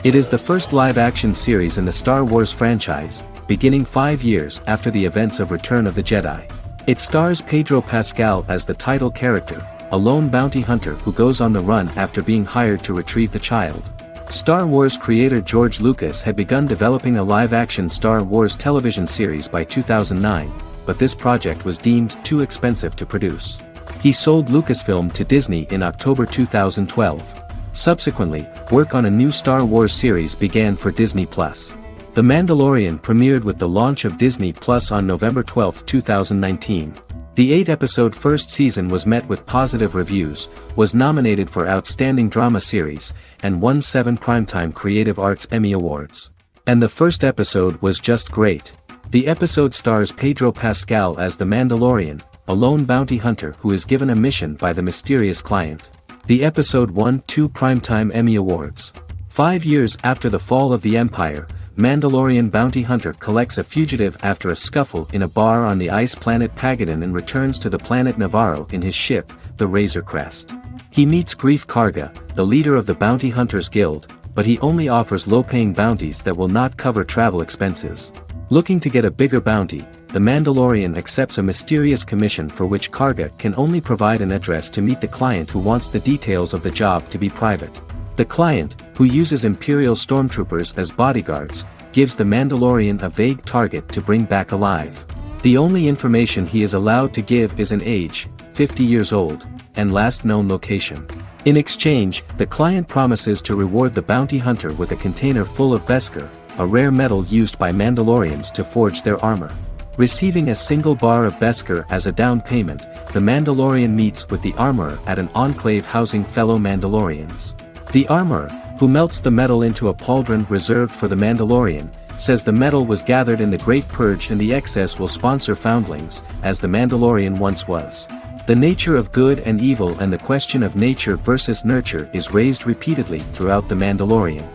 It is the first live-action series in the Star Wars franchise, beginning 5 years after the events of Return of the Jedi. It stars Pedro Pascal as the title character, a lone bounty hunter who goes on the run after being hired to retrieve the child. Star Wars creator George Lucas had begun developing a live-action Star Wars television series by 2009, but this project was deemed too expensive to produce. He sold Lucasfilm to Disney in October 2012. Subsequently, work on a new Star Wars series began for Disney+. The Mandalorian premiered with the launch of Disney Plus on November 12, 2019. The 8-episode first season was met with positive reviews, was nominated for Outstanding Drama Series, and won 7 Primetime Creative Arts Emmy Awards. And the first episode was just great. The episode stars Pedro Pascal as the Mandalorian, a lone bounty hunter who is given a mission by the mysterious client. The episode won 2 Primetime Emmy Awards. 5 years after the fall of the Empire, Mandalorian bounty hunter collects a fugitive after a scuffle in a bar on the ice planet Pagadan and returns to the planet Navarro in his ship, the Razor Crest. He meets Grief Karga, the leader of the Bounty Hunters Guild, but he only offers low-paying bounties that will not cover travel expenses. Looking to get a bigger bounty, the Mandalorian accepts a mysterious commission for which Karga can only provide an address to meet the client who wants the details of the job to be private. The client, who uses Imperial stormtroopers as bodyguards, gives the Mandalorian a vague target to bring back alive. The only information he is allowed to give is an age, 50 years old, and last known location. In exchange, the client promises to reward the bounty hunter with a container full of Beskar, a rare metal used by Mandalorians to forge their armor. Receiving a single bar of Beskar as a down payment, the Mandalorian meets with the armorer at an enclave housing fellow Mandalorians. The armorer, who melts the metal into a pauldron reserved for the Mandalorian, says the metal was gathered in the Great Purge and the excess will sponsor foundlings, as the Mandalorian once was. The nature of good and evil and the question of nature versus nurture is raised repeatedly throughout the Mandalorian.